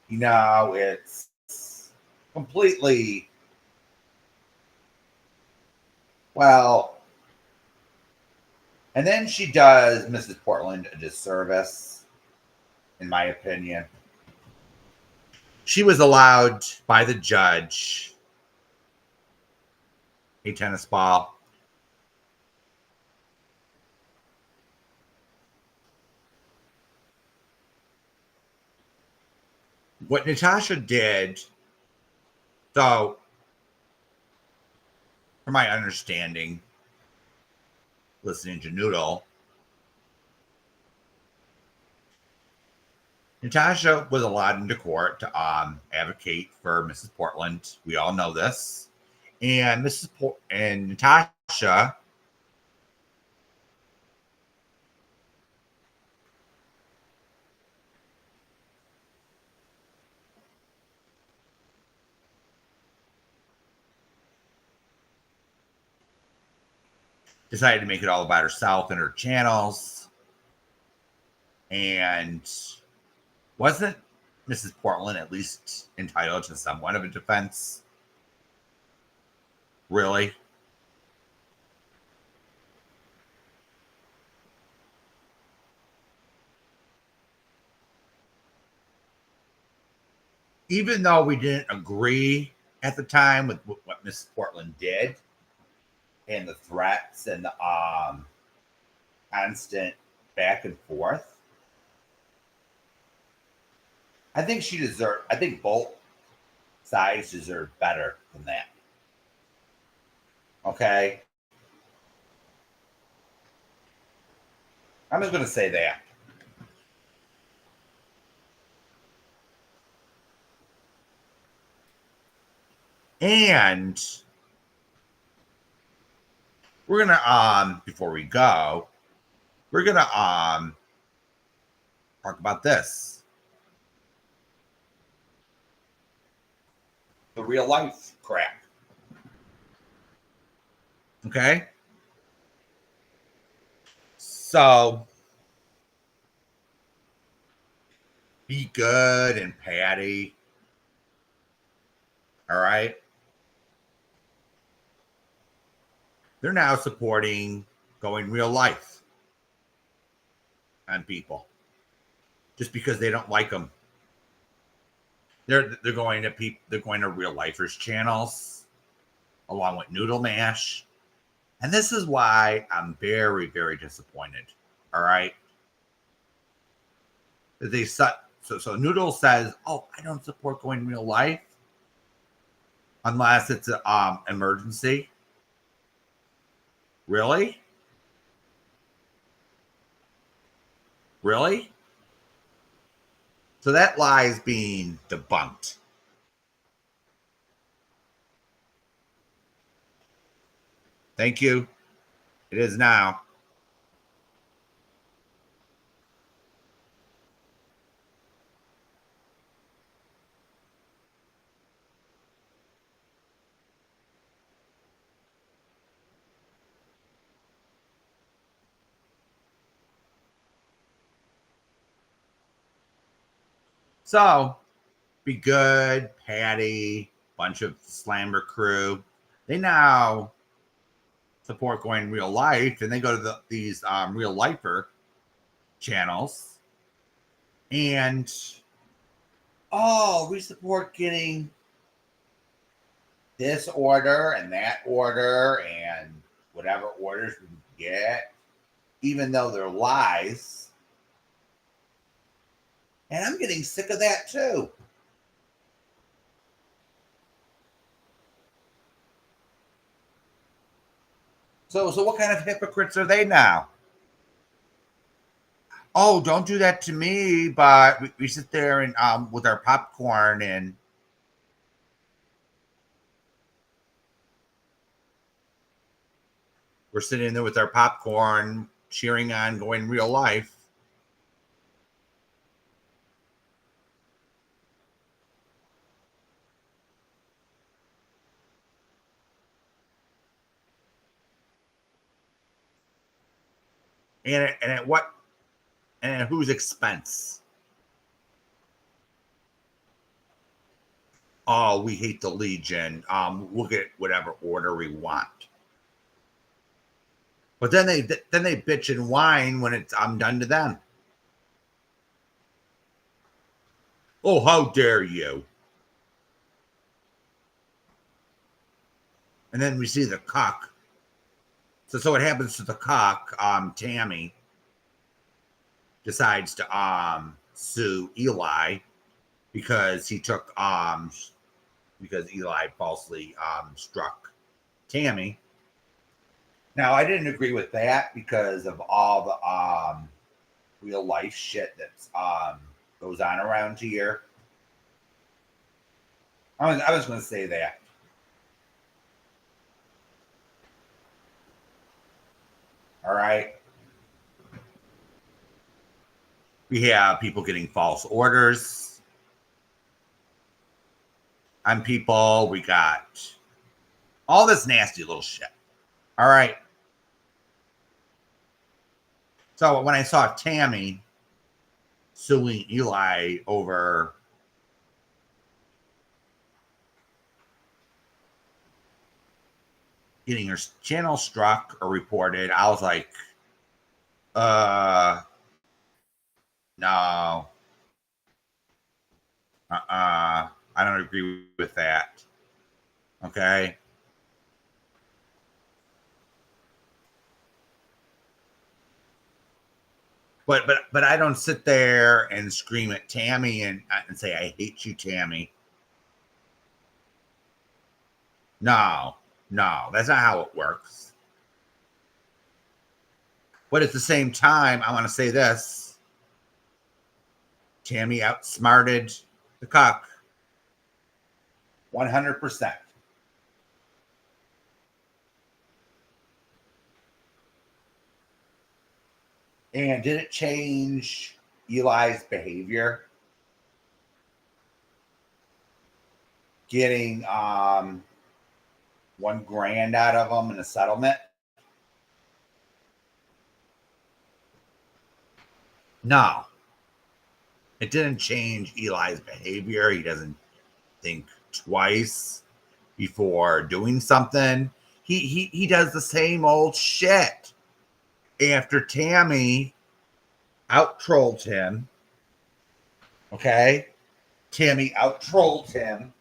You know, it's completely, well, and then she does Mrs. Portland a disservice, in my opinion. She was allowed by the judge a tennis ball. What Natasha did, so from my understanding, listening to Noodle, Natasha was allowed into court to advocate for Mrs. Portland. We all know this, and and Natasha decided to make it all about herself and her channels. And wasn't Mrs. Portland at least entitled to somewhat of a defense? Really? Even though we didn't agree at the time with what Mrs. Portland did and the threats and the constant back and forth, I think she deserved. I think both sides deserve better than that. Okay? I'm just going to say that. And we're going to, before we go, we're going to talk about this. The real life crap. Okay? So, Be Good and Patty. All right? They're now supporting going real life on people just because they don't like them. They're going to they're going to real lifers channels along with Noodle Mash. And this is why I'm very, very disappointed. All right. They so Noodle says, "Oh, I don't support going real life unless it's an emergency." Really? Really? So that lie is being debunked. Thank you. It is now. So, Be Good, Patty, bunch of Slammer crew. They now support going real life, and they go to these real lifer channels, and we support getting this order and that order and whatever orders we get, even though they're lies. And I'm getting sick of that too. So what kind of hypocrites are they now? Oh, don't do that to me, but we sit there and with our popcorn and we're sitting there with our popcorn cheering on going real life. And at what and at whose expense? Oh, we hate the Legion. We'll get whatever order we want. But then they bitch and whine when I'm done to them. Oh, how dare you! And then we see the cock. So what happens to the cock? Tammy decides to sue Eli because he took because Eli falsely struck Tammy. Now I didn't agree with that because of all the real life shit that's goes on around here. I was going to say that. All right. We have people getting false orders on people. We got all this nasty little shit. All right. So when I saw Tammy suing Eli over getting her channel struck or reported, I was like, no. I don't agree with that. Okay. But I don't sit there and scream at Tammy and say I hate you, Tammy. No, no, that's not how it works. But at the same time, I want to say this: Tammy outsmarted the cuck 100%. And did it change Eli's behavior? Getting $1,000 out of him in a settlement? No, it didn't change Eli's behavior. He doesn't think twice before doing something. He does the same old shit. After Tammy out trolled him, okay? Tammy out trolled him,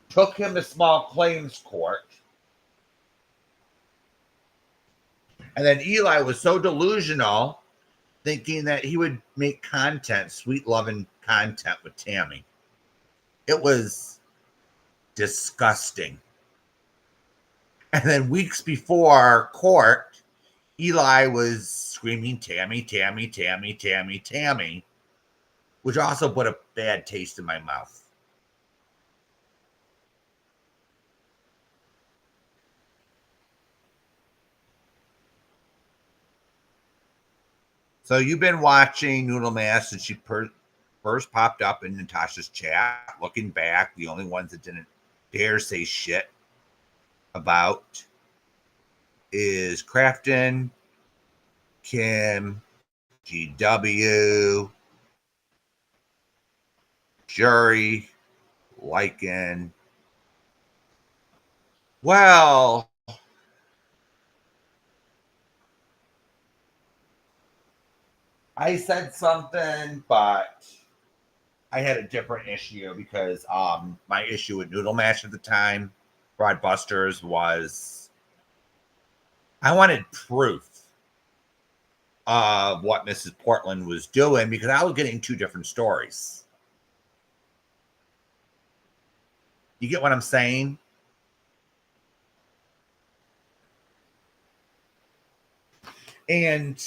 took him to small claims court, and then Eli was so delusional, thinking that he would make content, sweet loving content with Tammy. It was disgusting. And then weeks before court, Eli was screaming, Tammy, Tammy, Tammy, Tammy, Tammy, which also put a bad taste in my mouth. So you've been watching Noodle Mash since she first popped up in Natasha's chat. Looking back, the only ones that didn't dare say shit about is Crafton, Kim, GW, Jury, Lycan. Well, I said something, but I had a different issue because my issue with Noodle Mash at the time, Broadbusters, was I wanted proof of what Mrs. Portland was doing because I was getting two different stories. You get what I'm saying? And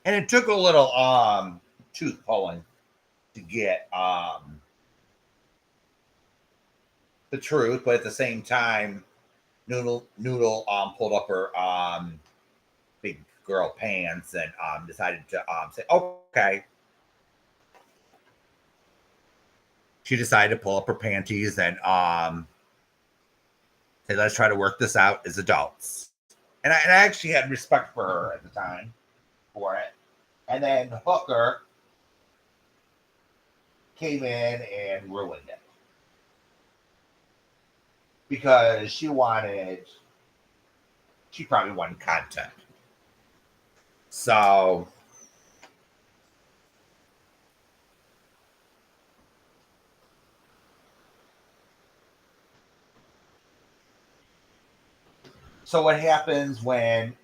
it took a little tooth pulling to get the truth, but at the same time, Noodle pulled up her big girl pants and decided to say, okay. She decided to pull up her panties and say, let's try to work this out as adults. And I actually had respect for her at the time for it. And then Hooker came in and ruined it because she probably wanted content. So what happens when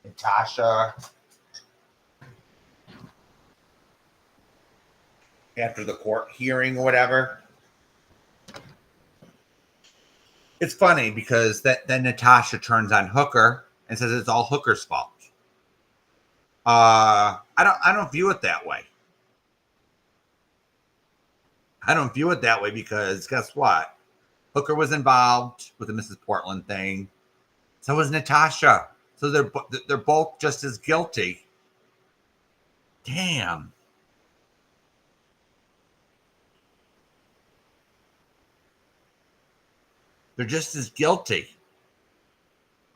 Natasha, after the court hearing or whatever, it's funny because then Natasha turns on Hooker and says it's all Hooker's fault. I don't view it that way. I don't view it that way because guess what? Hooker was involved with the Mrs. Portland thing. So was Natasha. So they're both just as guilty. Damn. They're just as guilty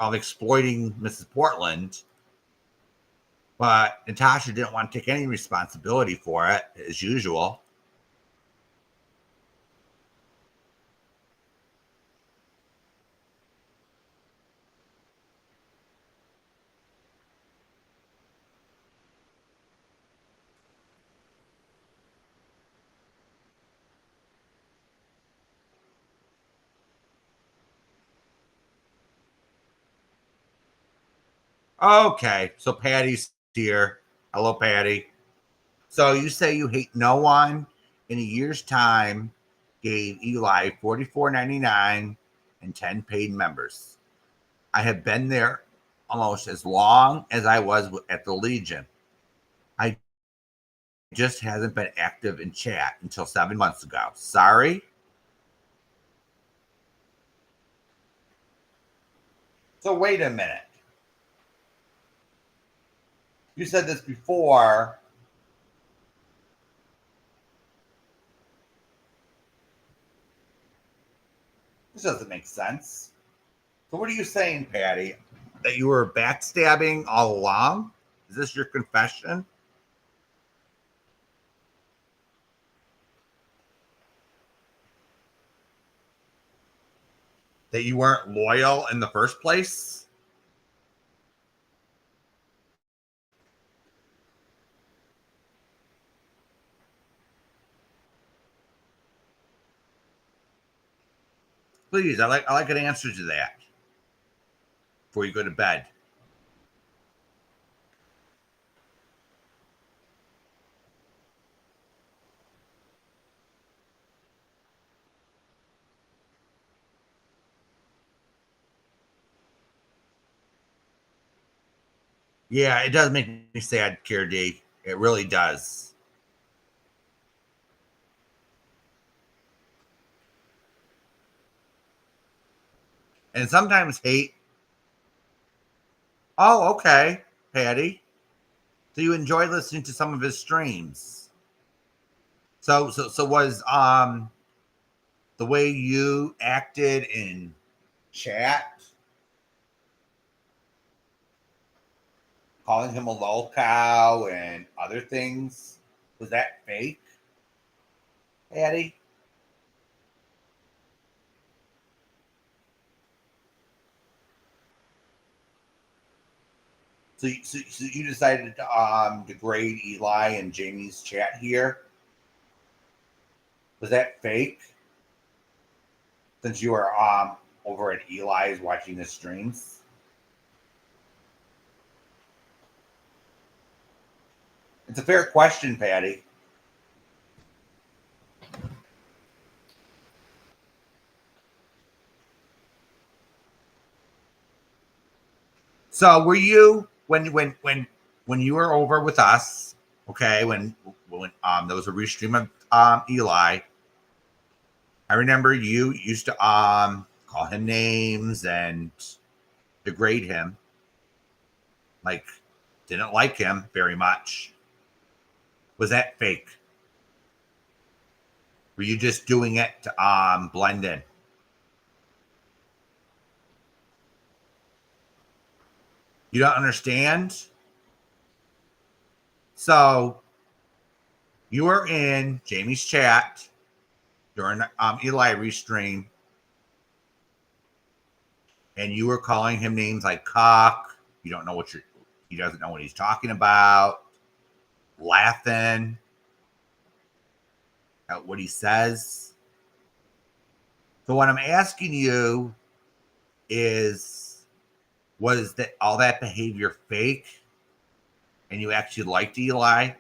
of exploiting Mrs. Portland. But Natasha didn't want to take any responsibility for it, as usual. Okay, so Patty's here. Hello, Patty. So you say you hate no one in a year's time gave Eli $44.99 and 10 paid members. I have been there almost as long as I was at the Legion. I just hasn't been active in chat until 7 months ago. Sorry. So wait a minute. You said this before. This doesn't make sense. So what are you saying, Patty? That you were backstabbing all along? Is this your confession? That you weren't loyal in the first place? Please, I like an answer to that before you go to bed. Yeah, it does make me sad, Kier D. It really does. And sometimes hate. Oh, okay, Patty. So you enjoy listening to some of his streams. So was the way you acted in chat, calling him a lol cow and other things, was that fake, Patty? So you decided to degrade Eli and Jamie's chat here. Was that fake? Since you were over at Eli's watching the streams. It's a fair question, Patty. So were you when you were over with us? Okay, when there was a restream of Eli. I remember you used to call him names and degrade him. Like didn't like him very much. Was that fake? Were you just doing it to blend in? You don't understand? So you were in Jamie's chat during Eli restream, and you were calling him names like cock. You don't know what you're. He doesn't know what he's talking about. Laughing at what he says. So what I'm asking you is, was that all that behavior fake, and you actually liked Eli?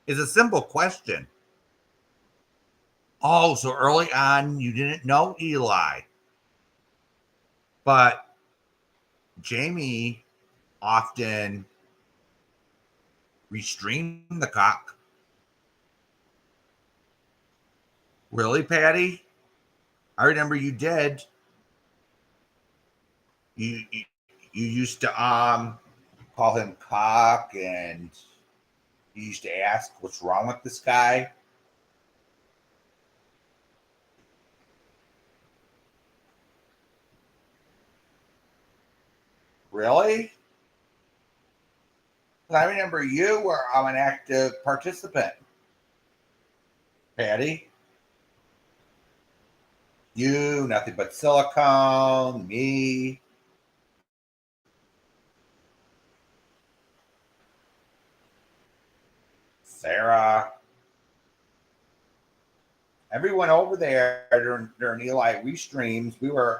It's a simple question. Oh, so early on you didn't know Eli, but Jamie often restreamed the cock. Really, Patty? I remember you did. You used to call him cock, and you used to ask what's wrong with this guy. Really? I remember you were an active participant, Patty. You, nothing but silicone, me, Sarah. everyone over there during Eli restreams, we were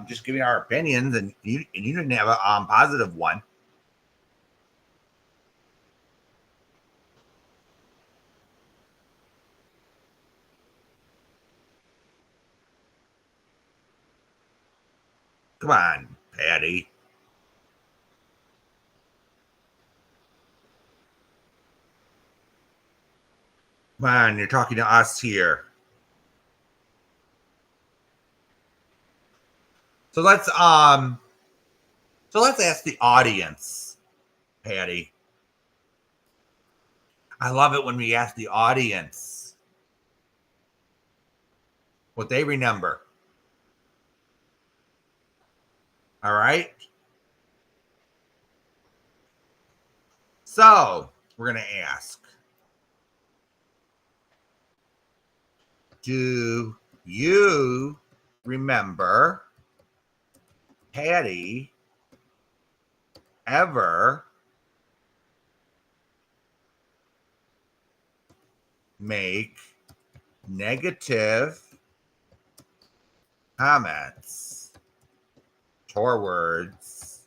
just giving our opinions, and you didn't have a positive one. Come on, Patty. Come on, you're talking to us here. So let's ask the audience, Patty. I love it when we ask the audience what they remember. All right. So we're going to ask, do you remember Patty ever make negative comments towards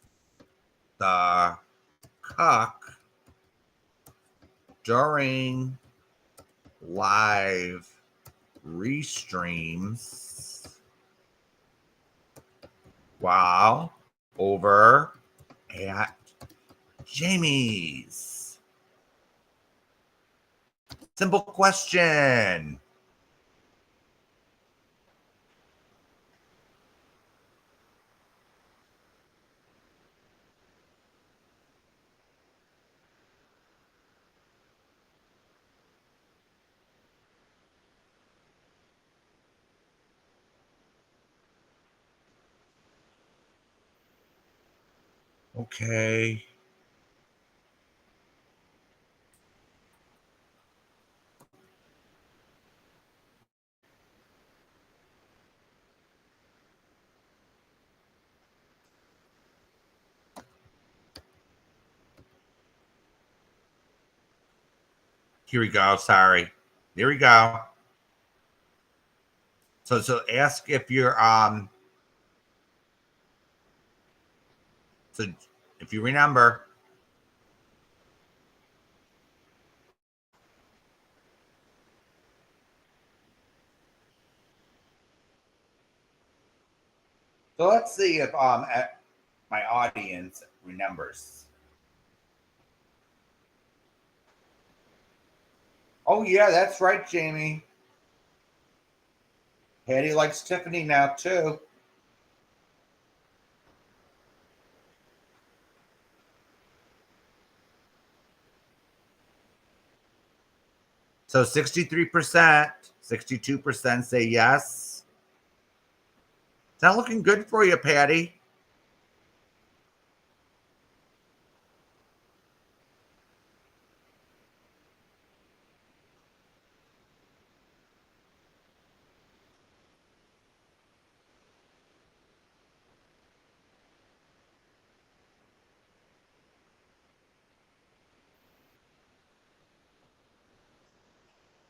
the cuck during live restreams while over at Jamie's? Simple question. Okay. Here we go. Sorry. Here we go. So ask if you're so if you remember. So let's see if my audience remembers. Oh yeah, that's right, Jamie. Patty likes Tiffany now too. So 63%, 62% say yes. Is that looking good for you, Patty?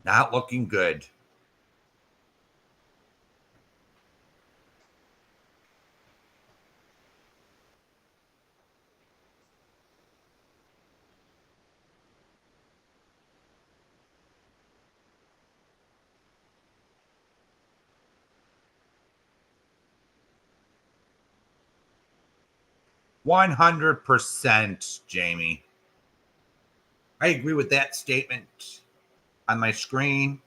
Not looking good. $100%, Jamie. I agree with that statement on my screen.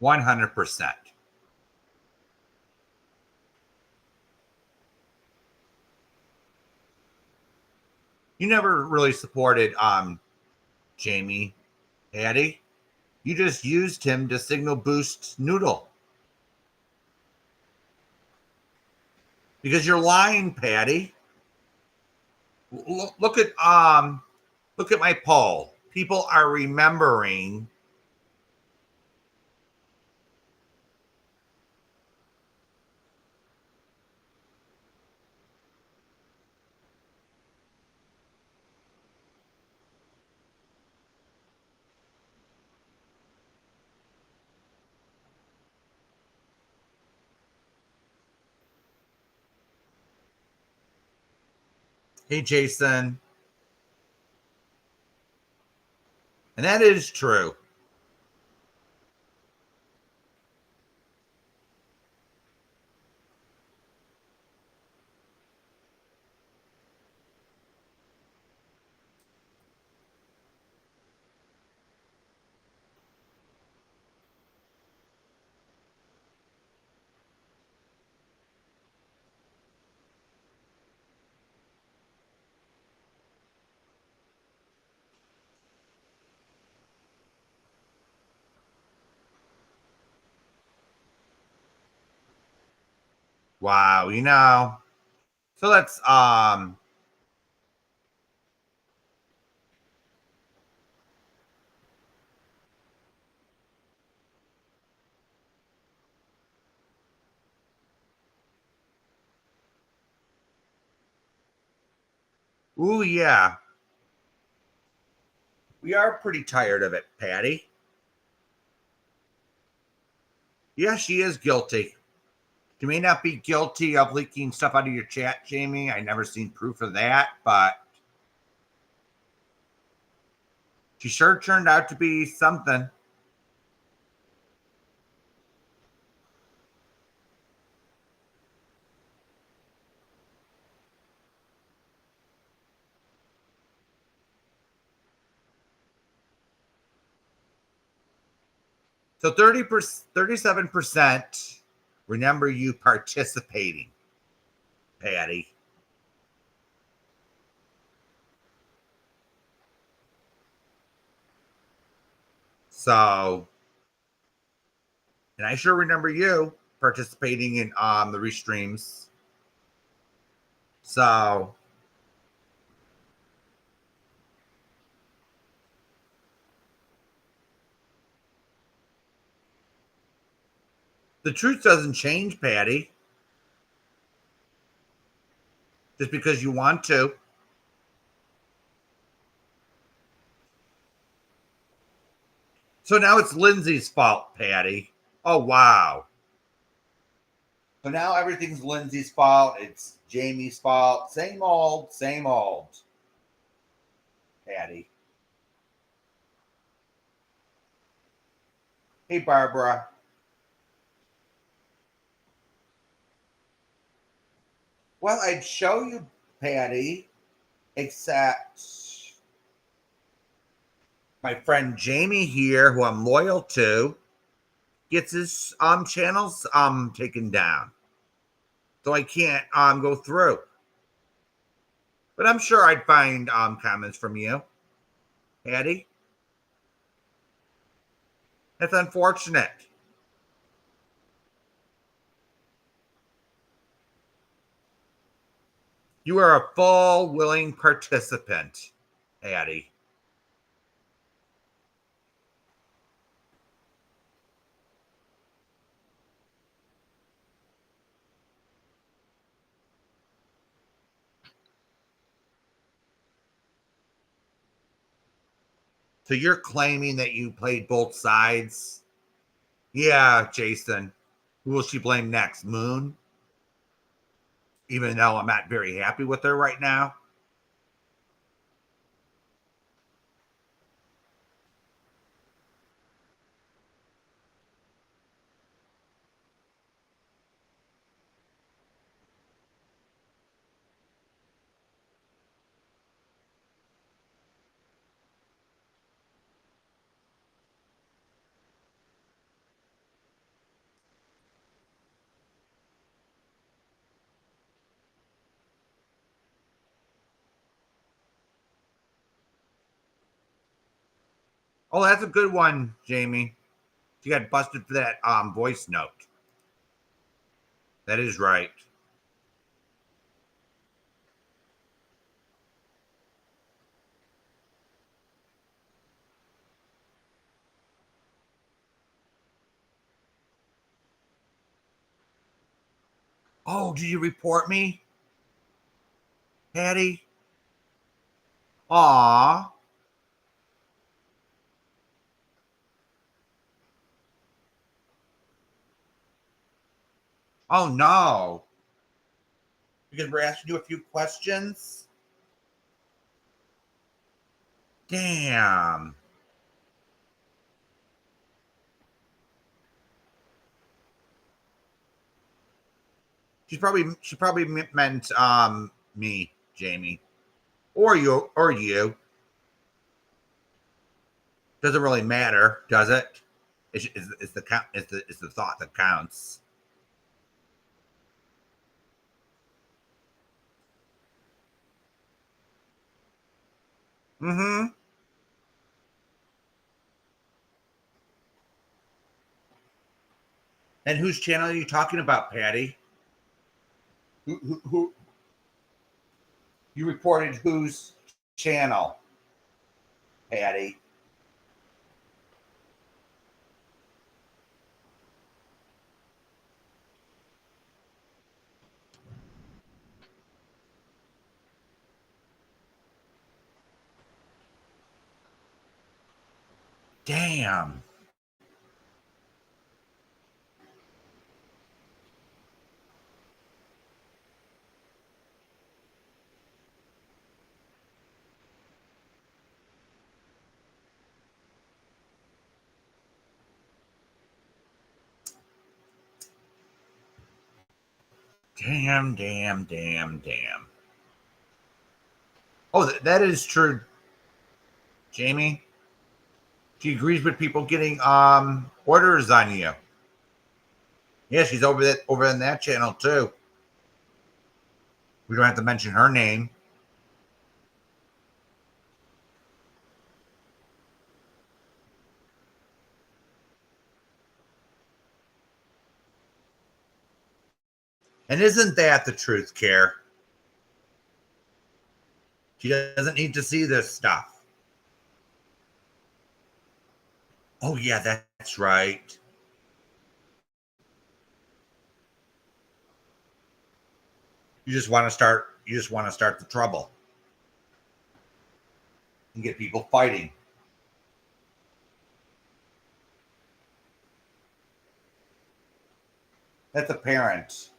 $100%. You never really supported Jamie, Patty. You just used him to signal boost Noodle. Because you're lying, Patty. Look at my poll. People are remembering. Hey, Jason. And that is true. Wow, So let's ooh yeah. We are pretty tired of it, Patty. Yeah, she is guilty. She may not be guilty of leaking stuff out of your chat, Jamie. I never seen proof of that, but she sure turned out to be something. So 37% remember you participating, Patty. So, and I sure remember you participating in the restreams. So, the truth doesn't change, Patty, just because you want to. So now it's Lindsay's fault, Patty. Oh, wow. So now everything's Lindsay's fault. It's Jamie's fault. Same old, same old. Patty. Hey, Barbara. Well, I'd show you, Patty, except my friend Jamie here, who I'm loyal to, gets his channels taken down. So I can't go through. But I'm sure I'd find comments from you, Patty. That's unfortunate. You are a full willing participant, Patty. So you're claiming that you played both sides? Yeah, Jason. Who will she blame next? Moon? Even though I'm not very happy with her right now. Oh, that's a good one, Jamie. She got busted for that voice note. That is right. Oh, did you report me, Patty? Aw. Oh no. Because we're asking you a few questions. Damn. She probably meant me, Jamie, or you. Doesn't really matter, does it? It's the count. It's the thought that counts. Mm-hmm. And whose channel are you talking about, Patty? Who you reported whose channel, Patty? Damn. Damn, damn, damn, damn. Oh, that is true, Jamie. She agrees with people getting orders on you. Yeah, she's over in that channel too. We don't have to mention her name. And isn't that the truth, Care? She doesn't need to see this stuff. Oh yeah, that's right. You just want to start the trouble and get people fighting. That's apparent.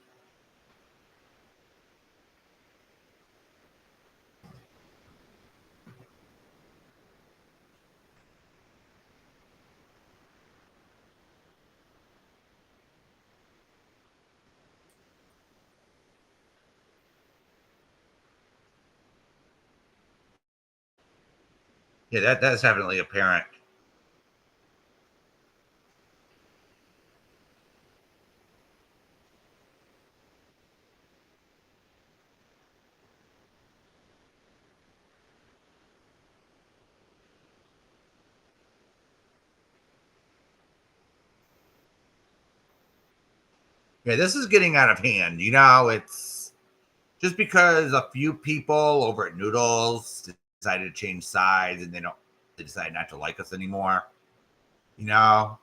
Yeah, that's definitely apparent. Yeah, this is getting out of hand. It's just because a few people over at Noodles decided to change sides and they decide not to like us anymore. You know,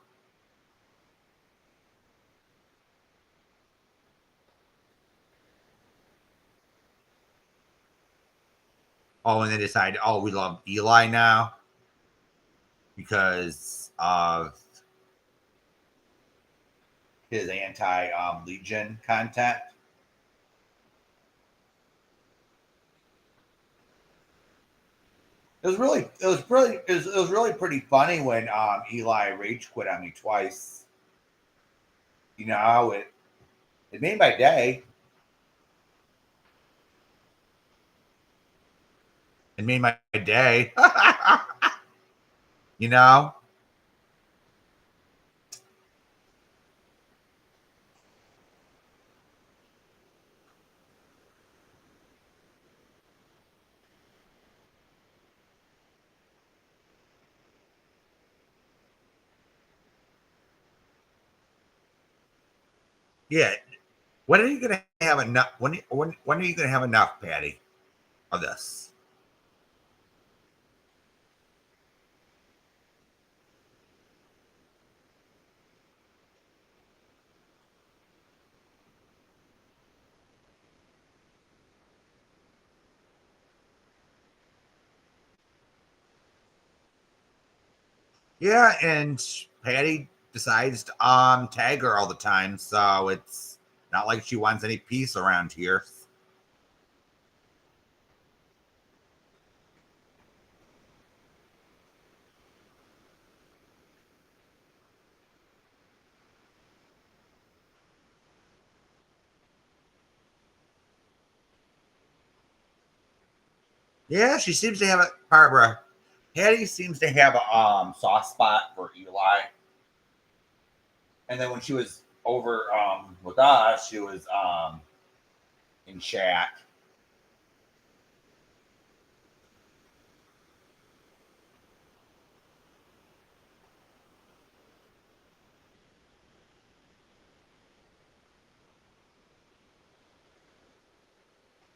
and they decide, oh, we love Eli now because of his anti Legion content. It was really pretty funny when Eli rage quit on me twice. It made my day. It made my day. you know, yeah. When are you gonna have enough? When are you gonna have enough, Patty, of this? Yeah, and Patty decides to tag her all the time, so it's not like she wants any peace around here. Yeah, she seems to have a Barbara. Hattie seems to have a soft spot for Eli. And then when she was over with us, she was in chat.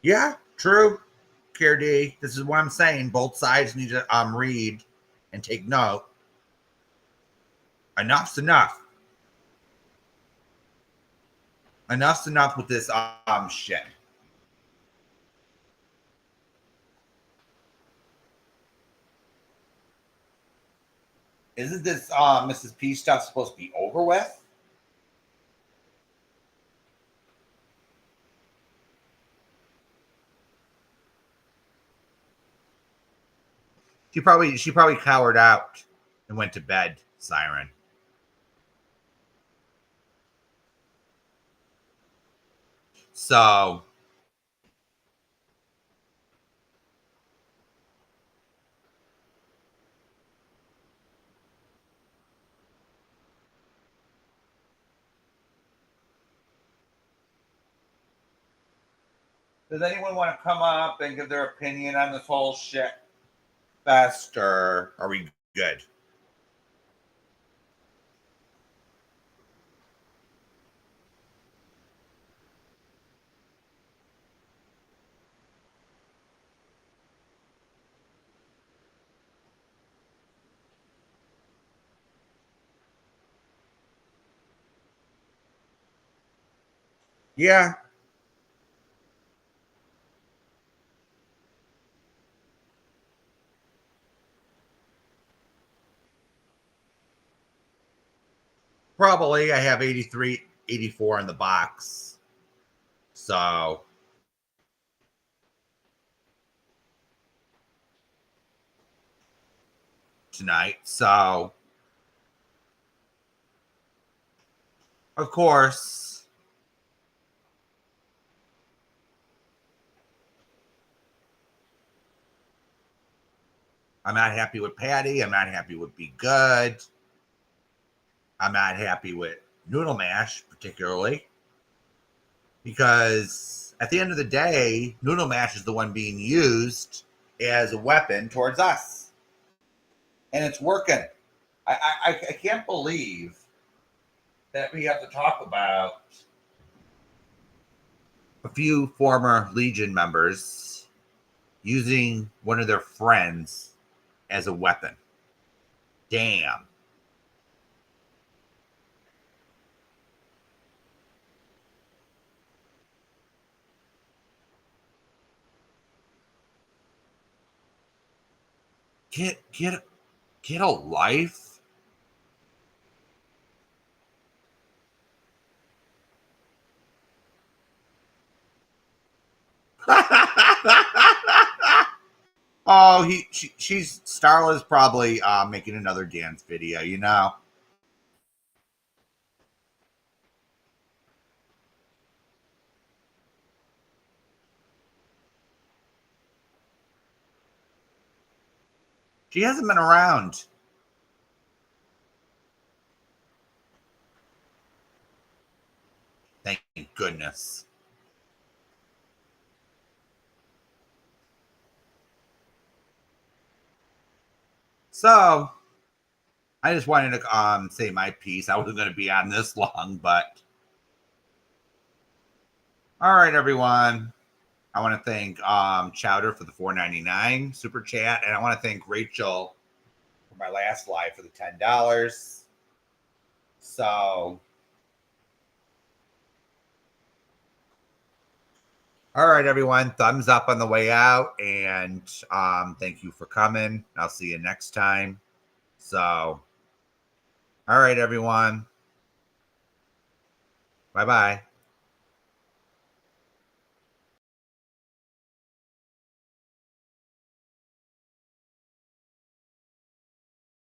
Yeah, true. KRD. This is what I'm saying. Both sides need to read and take note. Enough's enough. Enough's enough with this shit. Isn't this Mrs. P stuff supposed to be over with? She probably cowered out and went to bed, Siren. So does anyone want to come up and give their opinion on this whole shit fest, or are we good? Yeah. Probably. I have 83, 84 in the box. So tonight. So of course, I'm not happy with Patty. I'm not happy with Be Good. I'm not happy with Noodle Mash, particularly, because at the end of the day, Noodle Mash is the one being used as a weapon towards us. And it's working. I can't believe that we have to talk about a few former Legion members using one of their friends as a weapon. Damn. Get a life. Oh, she's Starla's probably making another dance video, you know. She hasn't been around. Thank goodness. So I just wanted to say my piece. I wasn't going to be on this long, but all right, everyone. I want to thank Chowder for the $4.99 super chat, and I want to thank Rachel for my last live for the $10. So, all right, everyone. Thumbs up on the way out, and thank you for coming. I'll see you next time. So, all right, everyone. Bye bye.